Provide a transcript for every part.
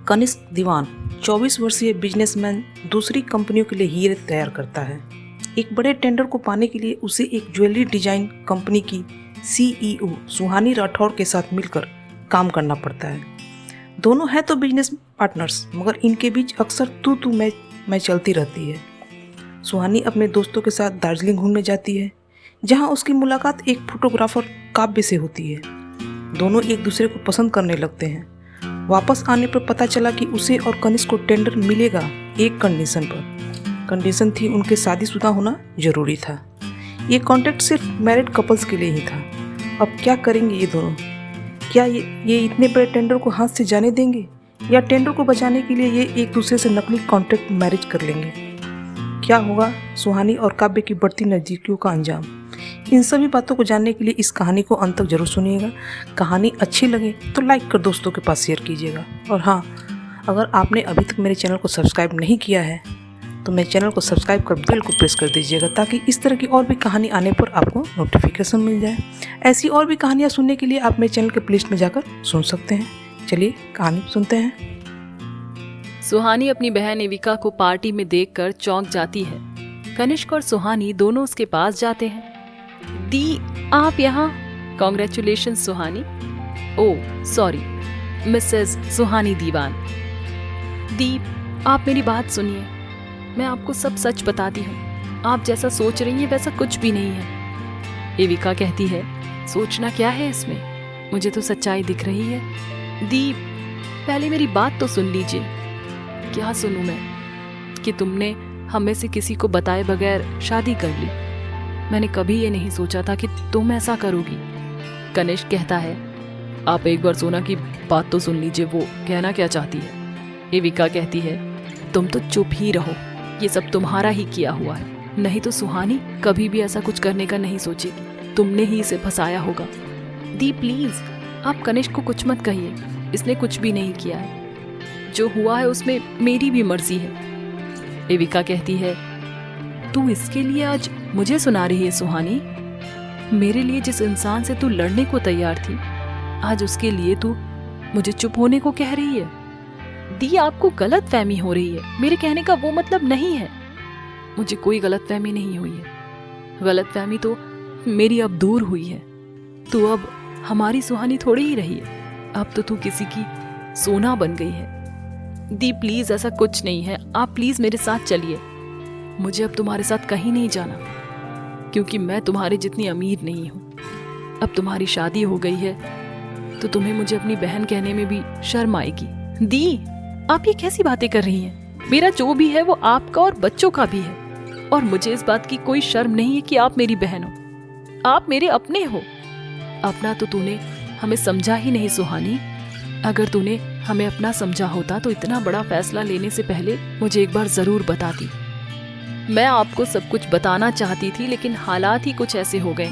कनिष्क दीवान 24 वर्षीय बिजनेसमैन दूसरी कंपनियों के लिए हीरे तैयार करता है। एक बड़े टेंडर को पाने के लिए उसे एक ज्वेलरी डिजाइन कंपनी की सीईओ सुहानी राठौर के साथ मिलकर काम करना पड़ता है। दोनों हैं तो बिजनेस पार्टनर्स, मगर इनके बीच अक्सर तू मैं चलती रहती है। सुहानी अपने दोस्तों के साथ दार्जिलिंग घूमने जाती है, जहां उसकी मुलाकात एक फोटोग्राफर काव्य से होती है। दोनों एक दूसरे को पसंद करने लगते हैं। वापस आने पर पता चला कि उसे और कनिष्क को टेंडर मिलेगा एक कंडीशन पर। कंडीशन थी उनके शादीशुदा होना जरूरी था। ये कॉन्ट्रैक्ट सिर्फ मैरिड कपल्स के लिए ही था। अब क्या करेंगे ये दोनों? क्या ये इतने बड़े टेंडर को हाथ से जाने देंगे, या टेंडर को बचाने के लिए ये एक दूसरे से नकली कॉन्ट्रैक्ट मैरिज कर लेंगे? क्या होगा सुहानी और काव्य की बढ़ती नज़दीकियों का अंजाम? इन सभी बातों को जानने के लिए इस कहानी को अंत तक जरूर सुनिएगा। कहानी अच्छी लगे तो लाइक कर दोस्तों के पास शेयर कीजिएगा। और हाँ, अगर आपने अभी तक मेरे चैनल को सब्सक्राइब नहीं किया है तो मेरे चैनल को सब्सक्राइब कर बेल को प्रेस कर दीजिएगा, ताकि इस तरह की और भी कहानी आने पर आपको नोटिफिकेशन मिल जाए। ऐसी और भी कहानियाँ सुनने के लिए आप मेरे चैनल के प्लेलिस्ट में जाकर सुन सकते हैं। चलिए कहानी सुनते हैं। सुहानी अपनी बहन एविका को पार्टी में देखकर चौंक जाती है। कनिष्क और सुहानी दोनों उसके पास जाते हैं। दी, आप यहाँ? कॉन्ग्रेचुलेशन सुहानी। ओह सॉरी, मिसेस सुहानी दीवान। दी, आप मेरी बात सुनिए, मैं आपको सब सच बताती हूँ। आप जैसा सोच रही हैं वैसा कुछ भी नहीं है। एविका कहती है, सोचना क्या है इसमें, मुझे तो सच्चाई दिख रही है। दी, पहले मेरी बात तो सुन लीजिए। क्या सुनूं मैं? कि तुमने हम में से किसी को बताए बगैर शादी कर ली। मैंने कभी ये नहीं सोचा था कि तुम ऐसा करोगी। कनिष्क कहता है, आप एक बार सोना की बात तो सुन लीजिए, वो कहना क्या चाहती है। एविका कहती है, तुम तो चुप ही रहो, ये सब तुम्हारा ही किया हुआ है। नहीं तो सुहानी कभी भी ऐसा कुछ करने का नहीं सोचेगी, तुमने ही इसे फंसाया होगा। दी प्लीज, आप कनिष्क को कुछ मत कहिए, इसने कुछ भी नहीं किया है। जो हुआ है उसमें मेरी भी मर्जी है। एविका कहती है, तू इसके लिए आज मुझे सुना रही है सुहानी? मेरे लिए जिस इंसान से तू लड़ने को तैयार थी, आज उसके लिए तू मुझे चुप होने को कह रही है? दी, आपको गलत फहमी हो रही है, मेरे कहने का वो मतलब नहीं है। मुझे कोई गलत फहमी नहीं हुई है। गलत फहमी तो मेरी अब दूर हुई है। तू अब हमारी सुहानी थोड़ी ही रही है, अब तो तू किसी की सोना बन गई है। दी प्लीज, ऐसा कुछ नहीं है, आप प्लीज मेरे साथ चलिए। मुझे अब तुम्हारे साथ कहीं नहीं जाना, क्योंकि मैं तुम्हारे जितनी अमीर नहीं हूँ। अब तुम्हारी शादी हो गई है तो तुम्हें मुझे अपनी बहन कहने में भी शर्म आएगी। दी, आप ये कैसी बातें कर रही हैं? मेरा जो भी है वो आपका और बच्चों का भी है, और मुझे इस बात की कोई शर्म नहीं है कि आप मेरी बहन हो। आप मेरे अपने हो। अपना तो तूने हमें समझा ही नहीं सुहानी। अगर तूने हमें अपना समझा होता तो इतना बड़ा फैसला लेने से पहले मुझे एक बार जरूर बताती। मैं आपको सब कुछ बताना चाहती थी, लेकिन हालात ही कुछ ऐसे हो गए,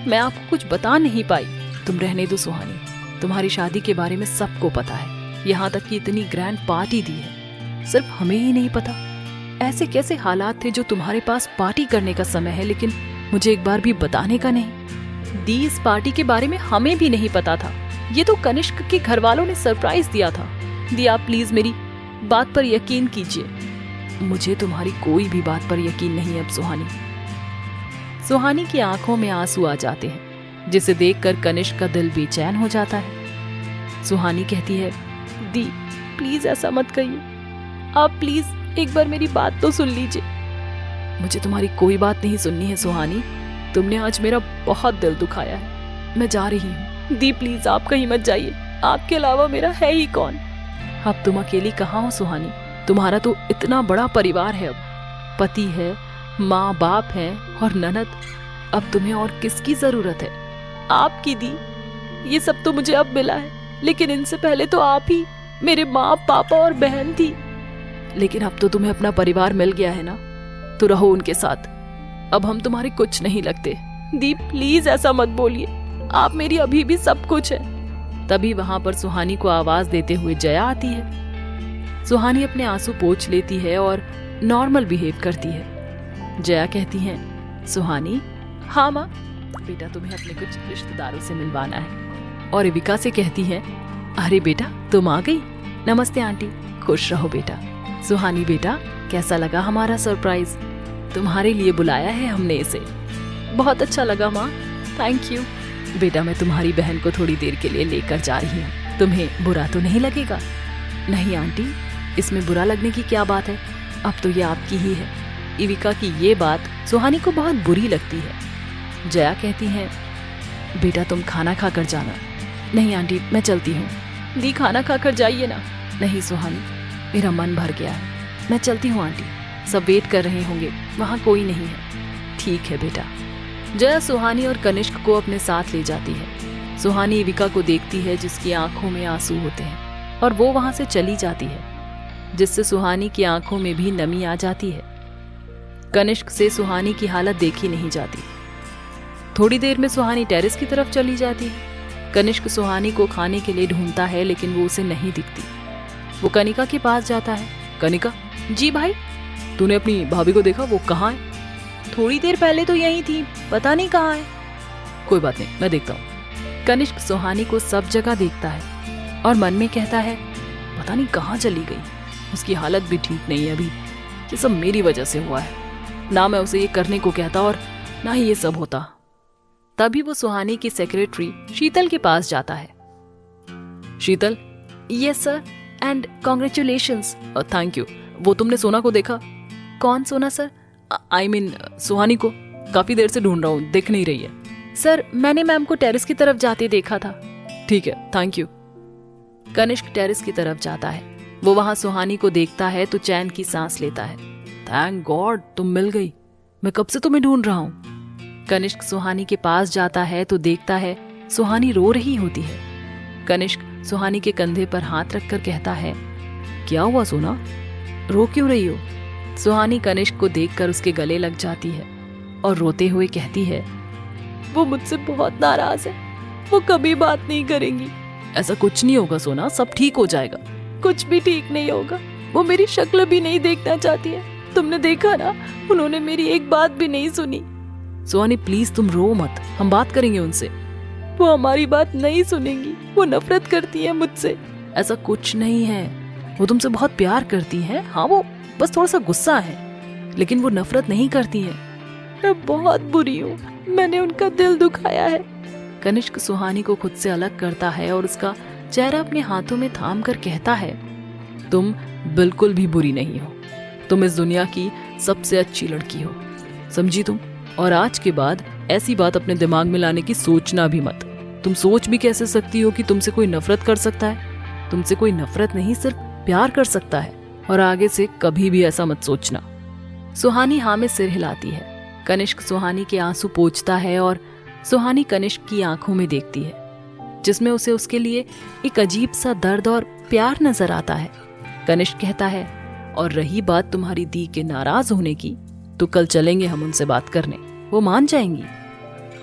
मैं आपको कुछ बता नहीं पाई। तुम रहने दो सुहानी, तुम्हारी शादी के बारे में सबको पता है, यहाँ तक कि इतनी ग्रैंड पार्टी दी है, सिर्फ हमें ही नहीं पता। ऐसे कैसे हालात थे जो तुम्हारे पास पार्टी करने का समय है लेकिन मुझे एक बार भी बताने का नहीं? दी, इस पार्टी के बारे में हमें भी नहीं पता था, ये तो कनिष्क के घर वालों ने सरप्राइज दिया था। दी, आप प्लीज मेरी बात पर यकीन कीजिए। मुझे तुम्हारी कोई भी बात पर यकीन नहीं अब सुहानी। सुहानी की आंखों में आंसू आ जाते हैं, जिसे देखकर कनिष्क का दिल बेचैन हो जाता है। सुहानी कहती है, दी प्लीज ऐसा मत कहिए, आप प्लीज एक बार मेरी बात तो सुन लीजिए। मुझे तुम्हारी कोई बात नहीं सुननी है सुहानी, तुमने आज मेरा बहुत दिल दुखाया है, मैं जा रही हूँ। दी प्लीज आप कहीं मत जाइए, आपके अलावा मेरा है ही कौन? अब तुम अकेली कहाँ हो सुहानी? तुम्हारा तो इतना बड़ा परिवार है, अब पति है, माँ बाप है और ननद। अब तुम्हें और किसकी जरूरत है? आपकी। दी, ये सब तो मुझे अब मिला है, लेकिन इनसे पहले तो आप ही मेरे माँ पापा और बहन थी। लेकिन अब तो तुम्हें अपना परिवार मिल गया है ना, तो रहो उनके साथ। अब हम तुम्हारे कुछ नहीं लगते। दी प्लीज ऐसा मत बोलिए, आप मेरी अभी भी सब कुछ है। तभी वहां पर सुहानी को आवाज देते हुए जया आती है। सुहानी अपने आंसू पोंछ लेती है और नॉर्मल बिहेव करती है। जया कहती है, सुहानी? हाँ माँ। बेटा, तुम्हें अपने कुछ रिश्तेदारों से मिलवाना है। और एविका से कहती है, अरे बेटा तुम आ गई, नमस्ते आंटी, खुश रहो बेटा। सुहानी बेटा, कैसा लगा हमारा सरप्राइज? तुम्हारे लिए बुलाया है हमने इसे। बहुत अच्छा लगा माँ, थैंक यू। बेटा मैं तुम्हारी बहन को थोड़ी देर के लिए लेकर जा रही हूँ, तुम्हें बुरा तो नहीं लगेगा? नहीं आंटी, इसमें बुरा लगने की क्या बात है, अब तो ये आपकी ही है। इविका की ये बात सुहानी को बहुत बुरी लगती है। जया कहती है, बेटा तुम खाना खाकर जाना। नहीं आंटी, मैं चलती हूँ। दी खाना खाकर जाइए ना। नहीं सुहानी, मेरा मन भर गया है, मैं चलती हूँ आंटी, सब वेट कर रहे होंगे, वहाँ कोई नहीं है। ठीक है बेटा। जया सुहानी और कनिष्क को अपने साथ ले जाती है। सुहानी इविका को देखती है जिसकी आंखों में आंसू होते हैं और वो वहां से चली जाती है, जिससे सुहानी की आंखों में भी नमी आ जाती है। कनिष्क से सुहानी की हालत देखी नहीं जाती। थोड़ी देर में सुहानी टेरेस की तरफ चली जाती है। कनिष्क सुहानी को खाने के लिए ढूंढता है लेकिन वो उसे नहीं दिखती। वो कनिका के पास जाता है। कनिका, जी भाई। तूने अपनी भाभी को देखा, वो कहाँ है? थोड़ी देर पहले तो यहीं थी, पता नहीं कहाँ है। कोई बात नहीं, मैं देखता हूँ। कनिष्क सुहानी को सब जगह देखता है और मन में कहता है, पता नहीं कहाँ चली गई, उसकी हालत भी ठीक नहीं है अभी। ये सब मेरी वजह से हुआ है, ना मैं उसे ये करने को कहता और ना ही ये सब होता। तभी वो सुहानी की सेक्रेटरी शीतल के पास जाता है। Sheetal, yes sir, and congratulations. Thank you. वो तुमने सोना को देखा? कौन सोना सर? आई मीन सुहानी को। काफी देर से ढूंढ रहा हूँ, दिख नहीं रही है। सर मैंने मैम को टेरेस की तरफ जाते देखा था। ठीक है, थैंक यू। कनिष्क टेरेस की तरफ जाता है। वो वहां सुहानी को देखता है तो चैन की सांस लेता है। थैंक गॉड तुम मिल गई, मैं कब से तुम्हें ढूंढ रहा हूँ। कनिष्क सुहानी के पास जाता है तो देखता है सुहानी रो रही होती है। कनिष्क सुहानी के कंधे पर हाथ रखकर कहता है, क्या हुआ सोना, रो क्यों रही हो? सुहानी कनिष्क को देखकर उसके गले लग जाती है और रोते हुए कहती है, वो मुझसे बहुत नाराज है, वो कभी बात नहीं करेंगी। ऐसा कुछ नहीं होगा सोना, सब ठीक हो जाएगा। कुछ भी ठीक नहीं होगा, वो मेरी शक्ल भी नहीं देखना चाहती है। तुमने देखा ना, उन्होंने मेरी एक बात भी नहीं सुनी। सुहानी प्लीज तुम रो मत, हम बात करेंगे उनसे। वो हमारी बात नहीं सुनेंगी, वो नफरत करती है मुझसे। ऐसा कुछ नहीं है, वो तुमसे बहुत प्यार करती है। हाँ, वो बस थोड़ा सा गुस्सा है, लेकिन वो नफरत नहीं करती है। मैं बहुत बुरी हूँ, मैंने उनका दिल दुखाया है। कनिष्क सुहानी को खुद से अलग करता है और उसका चेहरा अपने हाथों में थाम कर कहता है, तुम बिल्कुल भी बुरी नहीं हो, तुम इस दुनिया की सबसे अच्छी लड़की हो, समझी तुम? और आज के बाद ऐसी बात अपने दिमाग में लाने की सोचना भी मत। तुम सोच भी कैसे सकती हो कि तुमसे कोई नफरत कर सकता है? तुमसे कोई नफरत नहीं, सिर्फ प्यार कर सकता है, और आगे से कभी भी ऐसा मत सोचना। सुहानी हाँ में सिर हिलाती है। कनिष्क सुहानी के आंसू पोंछता है और सुहानी कनिष्क की आंखों में देखती है, जिसमें उसे उसके लिए एक अजीब सा दर्द और प्यार नजर आता है। कनिष्क कहता है, और रही बात तुम्हारी दी के नाराज होने की, तो कल चलेंगे हम उनसे बात करने, वो मान जाएंगी।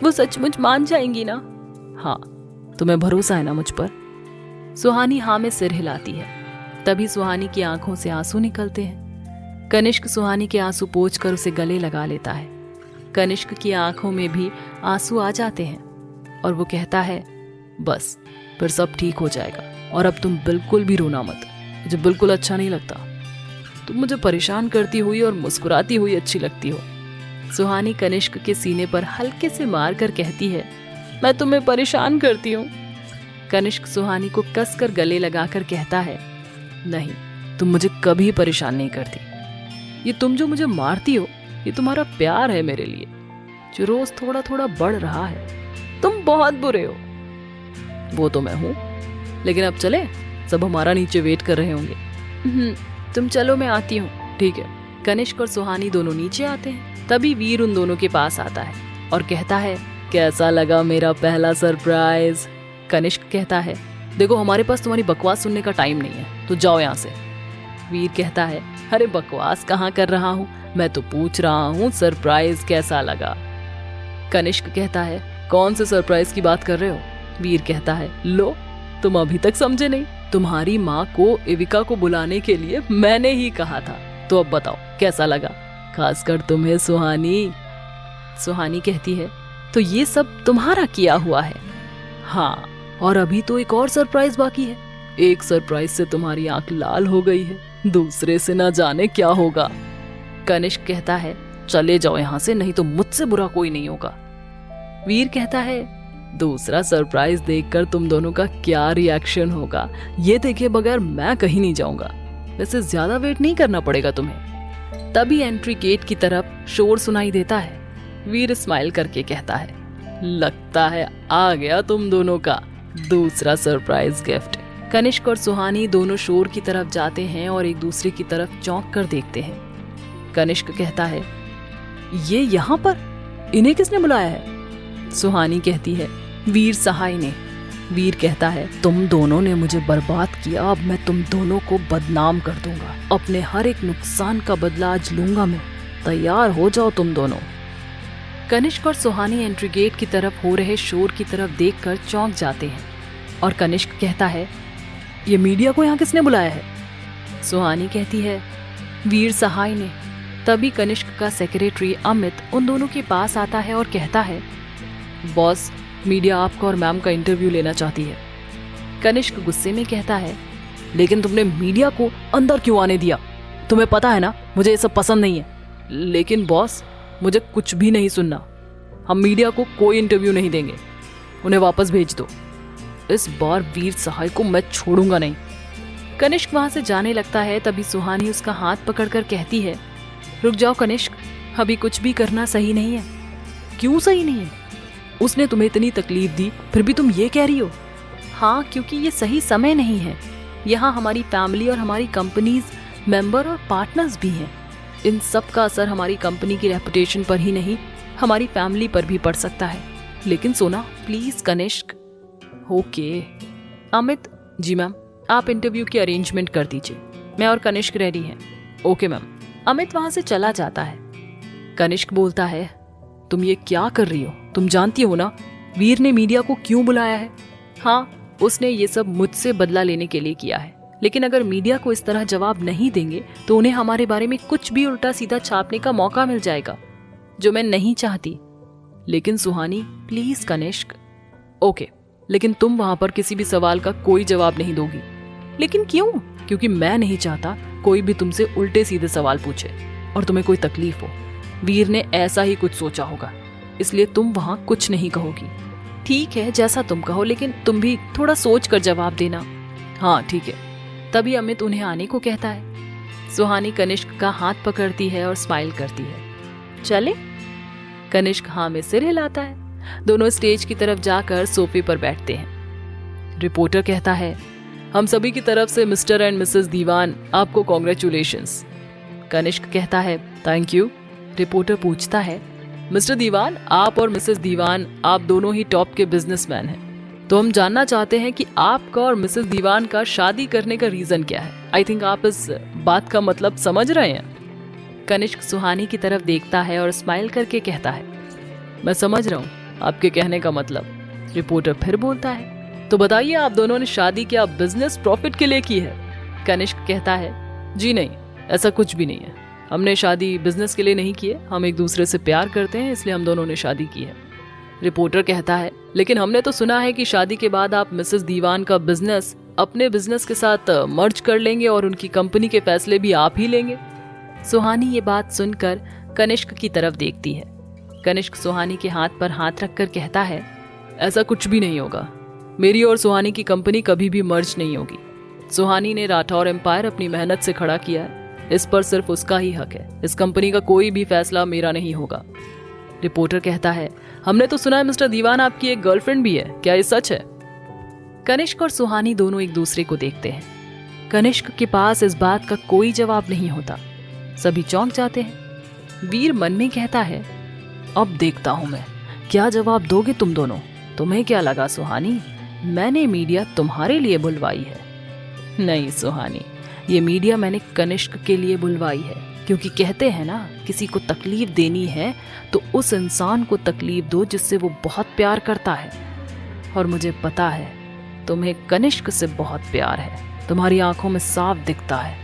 वो सचमुच मान जाएंगी ना? हाँ, तुम्हें भरोसा है ना मुझ पर? सुहानी हाँ में सिर हिलाती है। तभी सुहानी की आंखों से आंसू निकलते हैं। कनिष्क सुहानी के आंसू पोंछकर उसे गले लगा लेता है। कनिष्क की आंखों में भी आंसू आ जाते हैं और वो कहता है, बस फिर सब ठीक हो जाएगा, और अब तुम बिल्कुल भी रोना मत, मुझे बिल्कुल अच्छा नहीं लगता। तुम मुझे परेशान करती हुई और मुस्कुराती हुई अच्छी लगती हो। सुहानी कनिष्क के सीने पर हल्के से मार कर कहती है, मैं तुम्हें परेशान करती हूँ। कनिष्क सुहानी को कसकर गले लगाकर कहता है, नहीं, तुम मुझे कभी परेशान नहीं करती। ये तुम जो मुझे मारती हो, ये तुम्हारा प्यार है मेरे लिए, जो रोज थोड़ा थोड़ा बढ़ रहा है। तुम बहुत बुरे हो। वो तो मैं हूँ, लेकिन अब चले, सब हमारा नीचे वेट कर रहे होंगे। तुम चलो, मैं आती हूँ। ठीक है। कनिष्क और सुहानी दोनों नीचे आते हैं। तभी वीर उन दोनों के पास आता है और कहता है, कैसा लगा मेरा पहला सरप्राइज? कनिष्क कहता है, देखो हमारे पास तुम्हारी बकवास सुनने का टाइम नहीं है, तो जाओ यहाँ से। वीर कहता है, अरे बकवास कहाँ कर रहा हूँ, मैं तो पूछ रहा हूँ सरप्राइज कैसा लगा। कनिष्क कहता है, कौन से सरप्राइज की बात कर रहे हो? वीर कहता है, लो तुम अभी तक समझे नहीं, तुम्हारी माँ को इविका को बुलाने के लिए मैंने ही कहा था, तो अब बताओ कैसा लगा, खासकर तुम्हें सुहानी। सुहानी कहती है, तो ये सब तुम्हारा किया हुआ है? हाँ, और अभी तो एक और सरप्राइज बाकी है। एक सरप्राइज से तुम्हारी आंख लाल हो गई है, दूसरे से ना जाने क्या होगा। कनिष्क कहता है, चले जाओ यहाँ से, नहीं तो मुझसे बुरा कोई नहीं होगा। वीर कहता है, दूसरा सरप्राइज देखकर तुम दोनों का क्या रिएक्शन होगा, ये देखे बगैर मैं कहीं नहीं जाऊंगा। वैसे ज्यादा वेट नहीं करना पड़ेगा तुम्हें। तभी एंट्री गेट की तरफ शोर सुनाई देता है। वीर स्माइल करके कहता है, लगता है आ गया तुम दोनों का दूसरा सरप्राइज गिफ्ट। कनिष्क और सुहानी दोनों शोर की तरफ जाते हैं और एक दूसरे की तरफ चौंक कर देखते हैं। कनिष्क कहता है, ये यहाँ पर, इन्हें किसने बुलाया है? सुहानी कहती है, वीर सहाय ने। वीर कहता है, तुम दोनों ने मुझे बर्बाद किया, अब मैं तुम दोनों को बदनाम कर दूंगा। अपने हर एक नुकसान का बदला आज लूंगा मैं, तैयार हो जाओ तुम दोनों। कनिष्क और सुहानी एंट्री गेट की तरफ हो रहे शोर की तरफ देखकर चौंक जाते हैं और कनिष्क कहता है, ये मीडिया को यहाँ किसने बुलाया है? सुहानी कहती है, वीर सहाय ने। तभी कनिष्क का सेक्रेटरी अमित उन दोनों के पास आता है और कहता है, बॉस, मीडिया आपका और मैम का इंटरव्यू लेना चाहती है। कनिष्क गुस्से में कहता है, लेकिन तुमने मीडिया को अंदर क्यों आने दिया? तुम्हें पता है ना मुझे ये सब पसंद नहीं है। लेकिन बॉस, मुझे कुछ भी नहीं सुनना, हम मीडिया को कोई इंटरव्यू नहीं देंगे, उन्हें वापस भेज दो। इस बार वीर सहाय को मैं छोड़ूंगा नहीं। कनिष्क वहां से जाने लगता है। तभी सुहानी उसका हाथ पकड़कर कहती है, रुक जाओ कनिष्क, अभी कुछ भी करना सही नहीं है। क्यों सही नहीं है? उसने तुम्हें इतनी तकलीफ दी, फिर भी तुम ये कह रही हो? हाँ, क्योंकि ये सही समय नहीं है। यहाँ हमारी फैमिली और हमारी कंपनीज मेंबर और पार्टनर्स भी हैं। इन सब का असर हमारी कंपनी की रेपुटेशन पर ही नहीं, हमारी फैमिली पर भी पड़ सकता है। लेकिन सोना, प्लीज कनिष्क। ओके अमित, जी मैम, आप इंटरव्यू की अरेंजमेंट कर दीजिए, मैं और कनिष्क रेडी हैं। Okay ma'am. अमित वहां से चला जाता है। कनिष्क बोलता है, तुम ये क्या कर रही हो? तुम जानती हो ना वीर ने मीडिया को क्यों बुलाया है? हाँ, उसने ये सब मुझसे बदला लेने के लिए किया है, लेकिन अगर मीडिया को इस तरह जवाब नहीं देंगे तो उन्हें हमारे बारे में कुछ भी उल्टा सीधा छापने का मौका मिल जाएगा, जो मैं नहीं चाहती। लेकिन सुहानी, प्लीज कनिष्क। ओके, लेकिन तुम वहां पर किसी भी सवाल का कोई जवाब नहीं दोगी। लेकिन क्यों? क्योंकि मैं नहीं चाहता कोई भी तुमसे उल्टे सीधे सवाल पूछे और तुम्हें कोई तकलीफ हो। वीर ने ऐसा ही कुछ सोचा होगा, इसलिए तुम वहां कुछ नहीं कहोगी। ठीक है, जैसा तुम कहो, लेकिन तुम भी थोड़ा सोच कर जवाब देना। हाँ ठीक है। तभी अमित उन्हें आने को कहता है। सुहानी कनिष्क का हाथ पकड़ती है और स्माइल करती है। चले? कनिष्क हाँ में सिर हिलाता है। दोनों स्टेज की तरफ जाकर सोफे पर बैठते हैं। रिपोर्टर कहता है, हम सभी की तरफ से मिस्टर एंड मिसेस दीवान, आपको कॉन्ग्रेचुलेशंस। कनिष्क कहता है, थैंक यू। रिपोर्टर पूछता है, मिस्टर दीवान, आप और मिसेस दीवान, आप दोनों ही टॉप के बिजनेसमैन हैं, तो हम जानना चाहते हैं कि आपका और मिसेस दीवान का शादी करने का रीजन क्या है। आई थिंक आप इस बात का मतलब समझ रहे हैं। कनिष्क सुहानी की तरफ देखता है और स्माइल करके कहता है, मैं समझ रहा हूँ आपके कहने का मतलब। रिपोर्टर फिर बोलता है, तो बताइए, आप दोनों ने शादी क्या बिजनेस प्रॉफिट के लिए की है? कनिष्क कहता है, जी नहीं, ऐसा कुछ भी नहीं है, हमने शादी बिजनेस के लिए नहीं की है, हम एक दूसरे से प्यार करते हैं, इसलिए हम दोनों ने शादी की है। रिपोर्टर कहता है, लेकिन हमने तो सुना है कि शादी के बाद आप मिसेस दीवान का बिजनेस अपने बिजनेस के साथ मर्ज कर लेंगे और उनकी कंपनी के फैसले भी आप ही लेंगे। सुहानी ये बात सुनकर कनिष्क की तरफ देखती है। कनिष्क सुहानी के हाथ पर हाथ रखकर कहता है, ऐसा कुछ भी नहीं होगा, मेरी और सुहानी की कंपनी कभी भी मर्ज नहीं होगी। सुहानी ने राठौर एम्पायर अपनी मेहनत से खड़ा किया है, इस पर सिर्फ उसका ही हक है, इस कंपनी का कोई भी फैसला मेरा नहीं होगा। रिपोर्टर कहता है, हमने तो सुना है मिस्टर दीवान आपकी एक गर्लफ्रेंड भी है, क्या ये सच है? कनिष्क और सुहानी दोनों एक दूसरे को देखते हैं। कनिष्क के पास इस बात का कोई जवाब नहीं होता। सभी चौंक जाते हैं। वीर मन में कहता है, अब देखता हूं मैं, क्या जवाब दोगे तुम दोनों? तुम्हें क्या लगा सुहानी, मैंने मीडिया तुम्हारे लिए बुलवाई है? नहीं सुहानी, ये मीडिया मैंने कनिष्क के लिए बुलवाई है, क्योंकि कहते हैं ना, किसी को तकलीफ देनी है तो उस इंसान को तकलीफ दो जिससे वो बहुत प्यार करता है। और मुझे पता है तुम्हें कनिष्क से बहुत प्यार है, तुम्हारी आंखों में साफ दिखता है।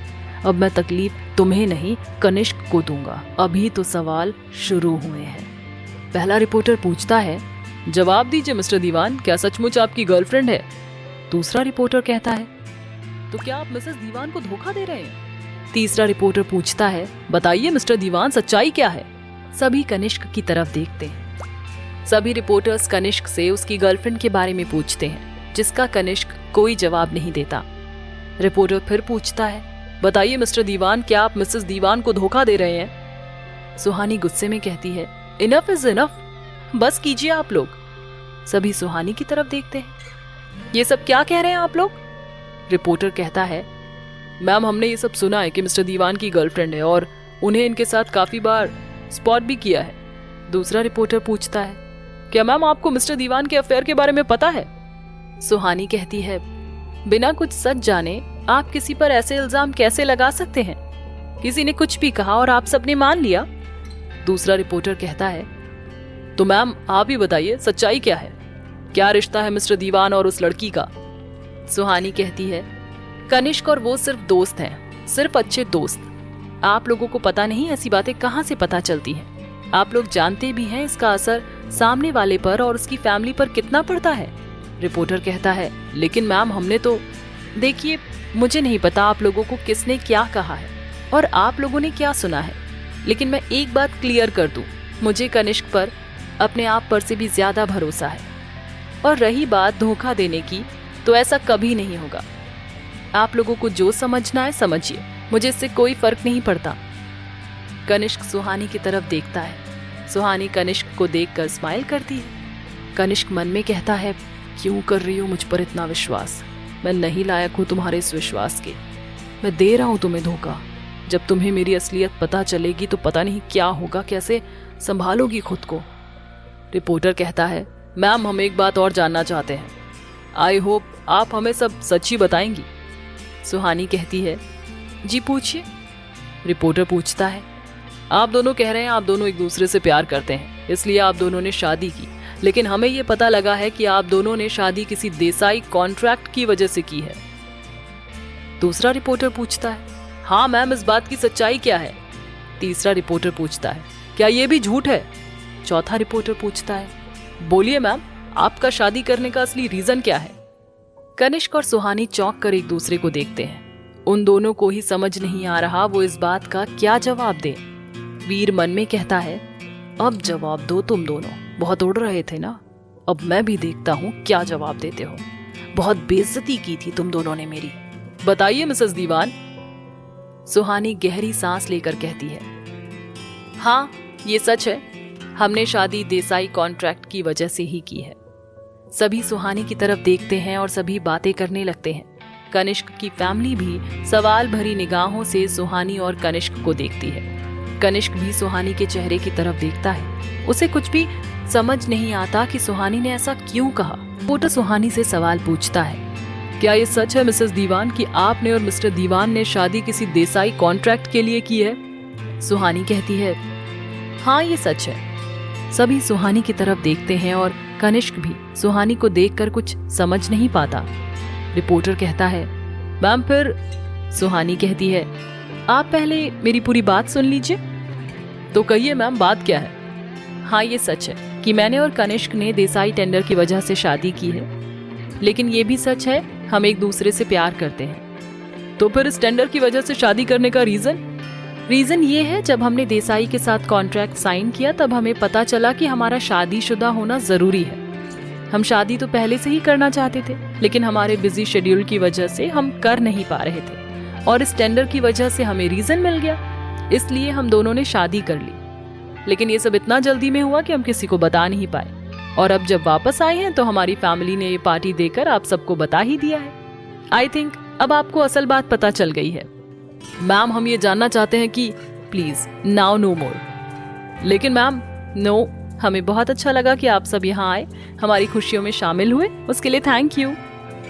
अब मैं तकलीफ तुम्हें नहीं, कनिष्क को दूंगा। अभी तो सवाल शुरू हुए हैं। पहला रिपोर्टर पूछता है, जवाब दीजिए मिस्टर दीवान, क्या सचमुच आपकी गर्लफ्रेंड है? दूसरा रिपोर्टर कहता है, तो क्या आप मिसेस दीवान को धोखा दे रहे हैं? तीसरा रिपोर्टर पूछता है, बताइए मिस्टर दीवान, सच्चाई क्या है? सभी कनिष्क की तरफ देखते हैं। सभी रिपोर्टर्स कनिष्क से उसकी गर्लफ्रेंड के बारे में पूछते हैं, जिसका कनिष्क कोई जवाब नहीं देता। रिपोर्टर फिर पूछता है, बताइए मिस्टर दीवान, क्या आप मिसेस दीवान को धोखा दे रहे हैं? सुहानी गुस्से में कहती है, इनफ इज इनफ, बस कीजिए आप लोग। सभी सुहानी की तरफ देखते हैं। ये सब क्या कह रहे हैं आप लोग? रिपोर्टर कहता है, मैम हमने ये सब सुना है कि मिस्टर दीवान की गर्लफ्रेंड है और उन्हें इनके साथ काफी बार स्पॉट भी किया है। दूसरा रिपोर्टर पूछता है, क्या मैम आपको मिस्टर दीवान के अफेयर के बारे में पता है? सुहानी कहती है, बिना कुछ सच जाने आप किसी पर ऐसे इल्जाम कैसे लगा सकते हैं? किसी ने कुछ भी कहा और आप सबने मान लिया। दूसरा रिपोर्टर कहता है, तो मैम आप ही बताइए, सच्चाई क्या है? क्या रिश्ता है मिस्टर दीवान और उस लड़की का? सुहानी कहती है, कनिष्क और वो सिर्फ दोस्त हैं, सिर्फ अच्छे दोस्त। आप लोगों को पता नहीं ऐसी बातें कहाँ से पता चलती हैं। आप लोग जानते भी हैं इसका असर सामने वाले पर और उसकी फैमिली पर कितना पड़ता है। रिपोर्टर कहता है, लेकिन मैम हमने तो, देखिए मुझे नहीं पता आप लोगों को किसने क्या कहा है और आप लोगों ने क्या सुना है, लेकिन मैं एक बात क्लियर कर दूं, मुझे कनिष्क पर अपने आप पर से भी ज्यादा भरोसा है। और रही बात धोखा देने की, तो ऐसा कभी नहीं होगा। आप लोगों को जो समझना है समझिए, मुझे इससे कोई फर्क नहीं पड़ता। कनिष्क सुहानी की तरफ देखता है। सुहानी कनिष्क को देखकर स्माइल करती है। कनिष्क मन में कहता है, क्यों कर रही हो मुझ पर इतना विश्वास? मैं नहीं लायक हूं तुम्हारे इस विश्वास के। मैं दे रहा हूं तुम्हें धोखा। जब तुम्हें मेरी असलियत पता चलेगी तो पता नहीं क्या होगा, कैसे संभालोगी खुद को। रिपोर्टर कहता है, मैम हम एक बात और जानना चाहते हैं। आई होप आप हमें सब सच ही बताएंगी। सुहानी कहती है, जी पूछिए। रिपोर्टर पूछता है, आप दोनों कह रहे हैं आप दोनों एक दूसरे से प्यार करते हैं, इसलिए आप दोनों ने शादी की, लेकिन हमें ये पता लगा है कि आप दोनों ने शादी किसी देसाई कॉन्ट्रैक्ट की वजह से की है। दूसरा रिपोर्टर पूछता है, हाँ मैम इस बात की सच्चाई क्या है? तीसरा रिपोर्टर पूछता है, क्या ये भी झूठ है? चौथा रिपोर्टर पूछता है, बोलिए मैम आपका शादी करने का असली रीजन क्या है? कनिष्क और सुहानी चौंक कर एक दूसरे को देखते हैं। उन दोनों को ही समझ नहीं आ रहा वो इस बात का क्या जवाब दे। वीर मन में कहता है, अब जवाब दो तुम दोनों, बहुत उड़ रहे थे ना, अब मैं भी देखता हूँ क्या जवाब देते हो। बहुत बेइज्जती की थी तुम दोनों ने मेरी। बताइए मिसेस दीवान। सुहानी गहरी सांस लेकर कहती है, हाँ ये सच है, हमने शादी देसाई कॉन्ट्रैक्ट की वजह से ही की है। सभी सुहानी की तरफ देखते हैं और सभी बातें करने लगते हैं। कनिष्क की फैमिली भी सवाल भरी निगाहों से सुहानी और कनिष्क को देखती है। कनिष्क भी सुहानी के चेहरे की तरफ देखता है। उसे कुछ भी समझ नहीं आता कि सुहानी ने ऐसा क्यों कहा। रिपोर्टर सुहानी से सवाल पूछता है, क्या ये सच है मिसेस दीवान कि आपने और मिस्टर दीवान ने शादी किसी देसाई कॉन्ट्रैक्ट के लिए की है? सुहानी कहती है, हाँ ये सच है। सभी सुहानी की तरफ देखते हैं और कनिष्क भी सुहानी को देखकर कुछ समझ नहीं पाता। रिपोर्टर कहता है, मैम फिर? सुहानी कहती है, आप पहले मेरी पूरी बात सुन लीजिए। तो कहिए मैम बात क्या है? हाँ ये सच है कि मैंने और कनिष्क ने देसाई टेंडर की वजह से शादी की है, लेकिन ये भी सच है हम एक दूसरे से प्यार करते हैं। तो फिर इस टेंडर की वजह से शादी करने का रीजन ये है, जब हमने देसाई के साथ कॉन्ट्रैक्ट साइन किया तब हमें पता चला कि हमारा शादीशुदा होना जरूरी है। हम शादी तो पहले से ही करना चाहते थे, लेकिन हमारे बिजी शेड्यूल की वजह से हम कर नहीं पा रहे थे और इस टेंडर की वजह से हमें रीजन मिल गया, इसलिए हम दोनों ने शादी कर ली। लेकिन ये सब इतना जल्दी में हुआ कि हम किसी को बता नहीं पाए, और अब जब वापस आए हैं तो हमारी फैमिली ने ये पार्टी देकर आप सबको बता ही दिया है। आई थिंक अब आपको असल बात पता चल गई है। मैम हम ये जानना चाहते हैं कि प्लीज नाउ नो मोर। लेकिन मैम नो, हमें बहुत अच्छा लगा कि आप सब यहाँ आए, हमारी खुशियों में शामिल हुए, उसके लिए थैंक यू।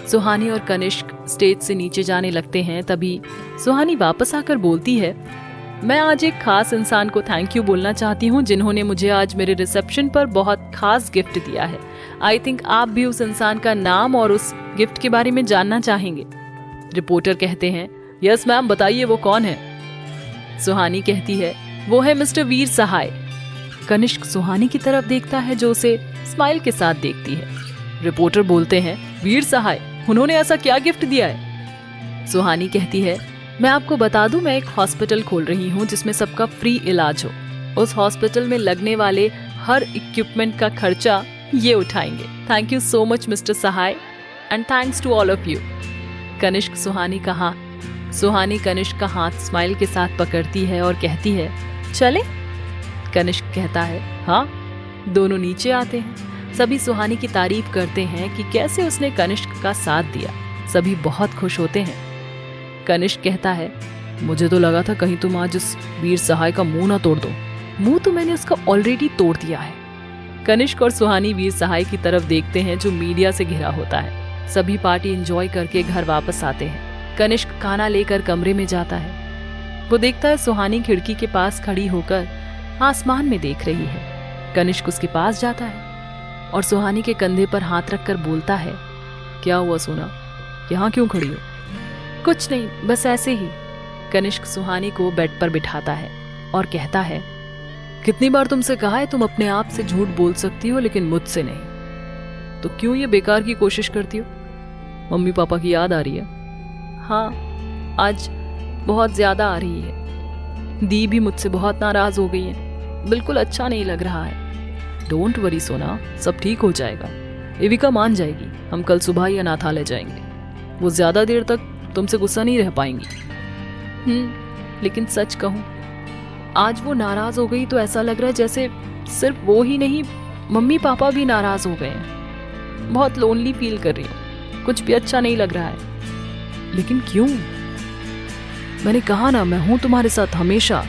सुहानी और कनिष्क स्टेज से नीचे जाने लगते हैं। तभी सुहानी वापस आकर बोलती है, मैं आज एक खास इंसान को थैंक यू बोलना चाहती हूँ जिन्होंने मुझे आज मेरे रिसेप्शन पर बहुत खास गिफ्ट दिया है। आई थिंक आप भी उस इंसान का नाम और उस गिफ्ट के बारे में जानना चाहेंगे। रिपोर्टर कहते हैं, यस मैम बताइए वो कौन है? सुहानी कहती है, वो है मिस्टर वीर सहाय। कनिष्क सुहानी की तरफ देखता है जो उसे स्माइल के साथ देखती है। रिपोर्टर बोलते हैं, वीर सहाय, उन्होंने ऐसा क्या गिफ्ट दिया है? सुहानी कहती है, मैं आपको बता दूं, मैं एक हॉस्पिटल खोल रही हूँ जिसमें सबका फ्री इलाज हो। उस हॉस्पिटल में लगने वाले हर इक्विपमेंट का खर्चा ये उठाएंगे। Thank you so much mister Sahay and thanks to all of you. Kanishk Suhani Kanishk का हाथ स्माइल के साथ पकड़ती है और कहती है, चले? कनिष्क कहता है, हाँ। दोनों नीचे आते हैं। सभी सुहानी की तारीफ करते हैं कि कैसे उसने कनिष्क का साथ दिया। सभी बहुत खुश होते हैं। कनिष्क कहता है, मुझे तो लगा था कहीं तुम आज उस वीर सहाय का मुंह ना तोड़ दो। मुंह तो मैंने उसका ऑलरेडी तोड़ दिया है। कनिष्क और सुहानी वीर सहाय की तरफ देखते हैं जो मीडिया से घिरा होता है। सभी पार्टी एंजॉय करके घर वापस आते हैं। कनिष्क खाना लेकर कमरे में जाता है। वो देखता है सुहानी खिड़की के पास खड़ी होकर आसमान में देख रही है। कनिष्क उसके पास जाता है और सुहानी के कंधे पर हाथ रखकर बोलता है, क्या हुआ सोना, यहाँ क्यों खड़ी हो? कुछ नहीं, बस ऐसे ही। कनिष्क सुहानी को बेड पर बिठाता है और कहता है, कितनी बार तुमसे कहा है तुम अपने आप से झूठ बोल सकती हो लेकिन मुझसे नहीं, तो क्यों ये बेकार की कोशिश करती हो? मम्मी पापा की याद आ रही है? हाँ, आज बहुत ज्यादा आ रही है। दी भी मुझसे बहुत नाराज हो गई है। बिल्कुल अच्छा नहीं लग रहा है। डोंट वरी सोना, सब ठीक हो जाएगा। एविका मान जाएगी। हम कल सुबह ही अनाथालय जाएंगे। वो ज्यादा देर तक तुमसे गुस्सा नहीं रह पाएंगी। लेकिन सच कहूं, आज वो नाराज हो गई तो ऐसा लग रहा है जैसे सिर्फ वो ही नहीं, मम्मी पापा भी नाराज हो गए हैं। बहुत लोनली फील कर रही हूँ। कुछ भी अच्छा नहीं लग रहा है। लेकिन क्यों? मैंने कहा ना, मैं हूं तुम्हारे साथ हमेशा।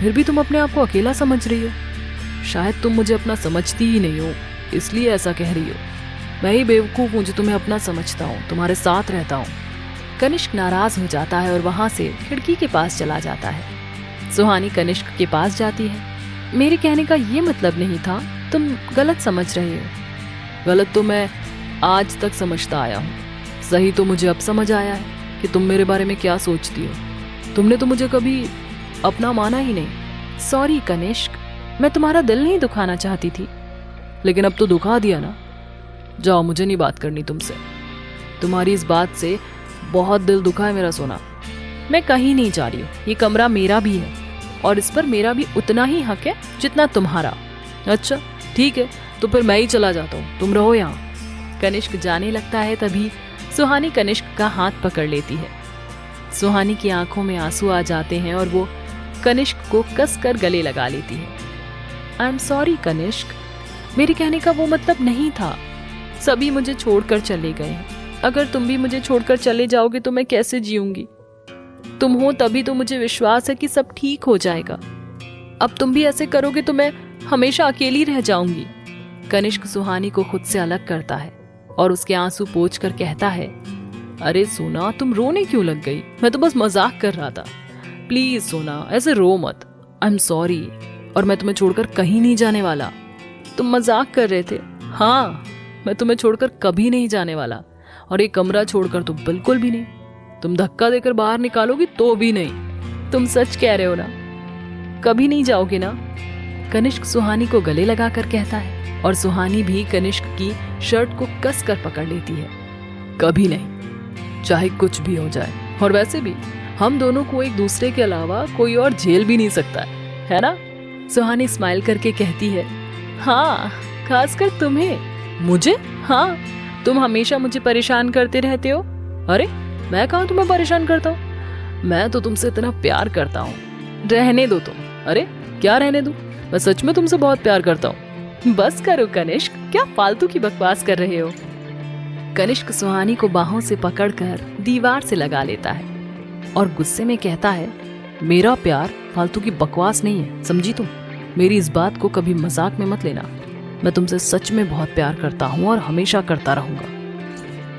फिर भी तुम अपने आप को अकेला समझ रही हो। शायद तुम मुझे अपना समझती ही नहीं हो, इसलिए ऐसा कह रही हो। मैं ही बेवकूफ हूं जो तुम्हें अपना समझता हूँ, तुम्हारे साथ रहता हूँ। कनिष्क नाराज हो जाता है और वहां से खिड़की के पास चला जाता है। सुहानी कनिष्क के पास जाती है। मेरे कहने का ये मतलब नहीं था, तुम गलत समझ रहे हो। गलत तो मैं आज तक समझता आया हूँ, सही तो मुझे अब समझ आया है कि तुम मेरे बारे में क्या सोचती हो। तुमने तो मुझे कभी अपना माना ही नहीं। सॉरी कनिष्क, मैं तुम्हारा दिल नहीं दुखाना चाहती थी, लेकिन अब तो दुखा दिया ना। जाओ, मुझे नहीं बात करनी तुमसे। तुम्हारी इस बात से बहुत दिल दुखा है मेरा सोना। मैं कहीं नहीं जा रही हूँ। ये कमरा मेरा भी है और इस पर मेरा भी उतना ही हक है जितना तुम्हारा। अच्छा ठीक है, तो फिर मैं ही चला जाता हूँ, तुम रहो यहाँ। कनिष्क जाने लगता है तभी सुहानी कनिष्क का हाथ पकड़ लेती है। सुहानी की आंखों में आंसू आ जाते हैं और वो कनिष्क को कसकर गले लगा लेती है। आई एम सॉरी कनिष्क, मेरे कहने का वो मतलब नहीं था। सभी मुझे छोड़कर चले गए हैं। अगर तुम भी मुझे छोड़कर चले जाओगे तो मैं कैसे जीऊंगी? तुम हो तभी तो मुझे विश्वास है कि सब ठीक हो जाएगा। अब तुम भी ऐसे करोगे तो मैं हमेशा अकेली रह जाऊंगी। कनिष्क सुहानी को खुद से अलग करता है और उसके आंसू पोंछ कर कहता है, अरे सोना, तुम रोने क्यों लग गई? मैं तो बस मजाक कर रहा था। प्लीज सोना, ऐसे रो मत। आई एम सॉरी, और मैं तुम्हें छोड़कर कहीं नहीं जाने वाला। तुम मजाक कर रहे थे। हाँ, मैं तुम्हें छोड़कर कभी नहीं जाने वाला, और ये कमरा छोड़कर तो बिल्कुल भी नहीं। तुम धक्का देकर बाहर निकालोगी तो भी नहीं। तुम सच कह रहे हो ना? कभी नहीं जाओगे ना? कनिष्क सुहानी को गले लगाकर कहता है और सुहानी भी कनिष्क की शर्ट को कस कर पकड़ लेती है। कभी नहीं, चाहे कुछ भी हो जाए। और वैसे भी हम दोनों को एक दूसरे के अलावा कोई और झेल भी नहीं सकता है ना? सुहानी स्माइल करके कहती है, हाँ, खासकर तुम्हें। मुझे? हाँ, तुम हमेशा मुझे परेशान करते रहते हो। अरे मैं कहाँ तुम्हें परेशान करता हूँ? मैं तो तुमसे इतना प्यार करता हूँ। रहने दो तुम। अरे क्या रहने दो? मैं सच में तुमसे बहुत प्यार करता हूँ। बस करो कनिष्क, क्या फालतू की बकवास कर रहे हो? कनिष्क सुहानी को बाहों से पकड़कर दीवार से लगा लेता है और गुस्से में कहता है, मेरा प्यार फालतू की बकवास नहीं है, समझी तुम? मेरी इस बात को कभी मजाक में मत लेना। मैं तुमसे सच में बहुत प्यार करता हूँ और हमेशा करता रहूंगा।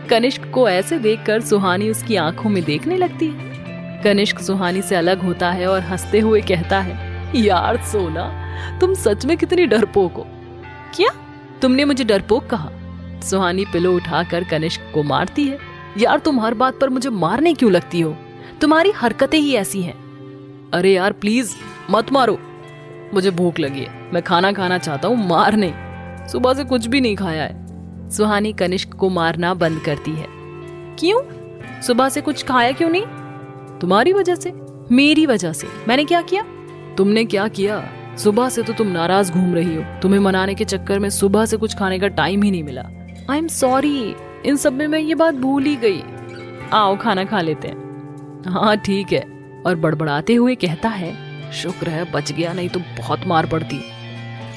कनिष्क को ऐसे देखकर सुहानी उसकी आंखों में देखने लगती है। कनिष्क सुहानी से अलग होता है और हंसते हुए कहता है, यार सोना, तुम सच में कितनी डरपोक हो। क्या? तुमने मुझे डरपोक कहा? सुहानी पिलो उठाकर कनिष्क को मारती है। यार तुम हर बात पर मुझे मारने क्यों लगती हो? तुम्हारी हरकतें ही ऐसी हैं। अरे यार प्लीज मत मारो, मुझे भूख लगी है, मैं खाना खाना चाहता हूँ, मार नहीं। सुबह से कुछ भी नहीं खाया है। सुहानी कनिष्क को मारना बंद करती है। क्यों? सुबह से कुछ खाया क्यों नहीं? तुम्हारी वजह से। मेरी वजह से? मैंने क्या किया? तुमने क्या किया? सुबह से तो तुम नाराज घूम रही हो। तुम्हें मनाने के चक्कर में सुबह से कुछ खाने का टाइम ही नहीं मिला। आई एम सॉरी, इन सब में मैं ये बात भूल ही गई। आओ खाना खा लेते हैं। हाँ ठीक है। और बड़बड़ाते हुए कहता है, शुक्र है बच गया, नहीं तो बहुत मार पड़ती।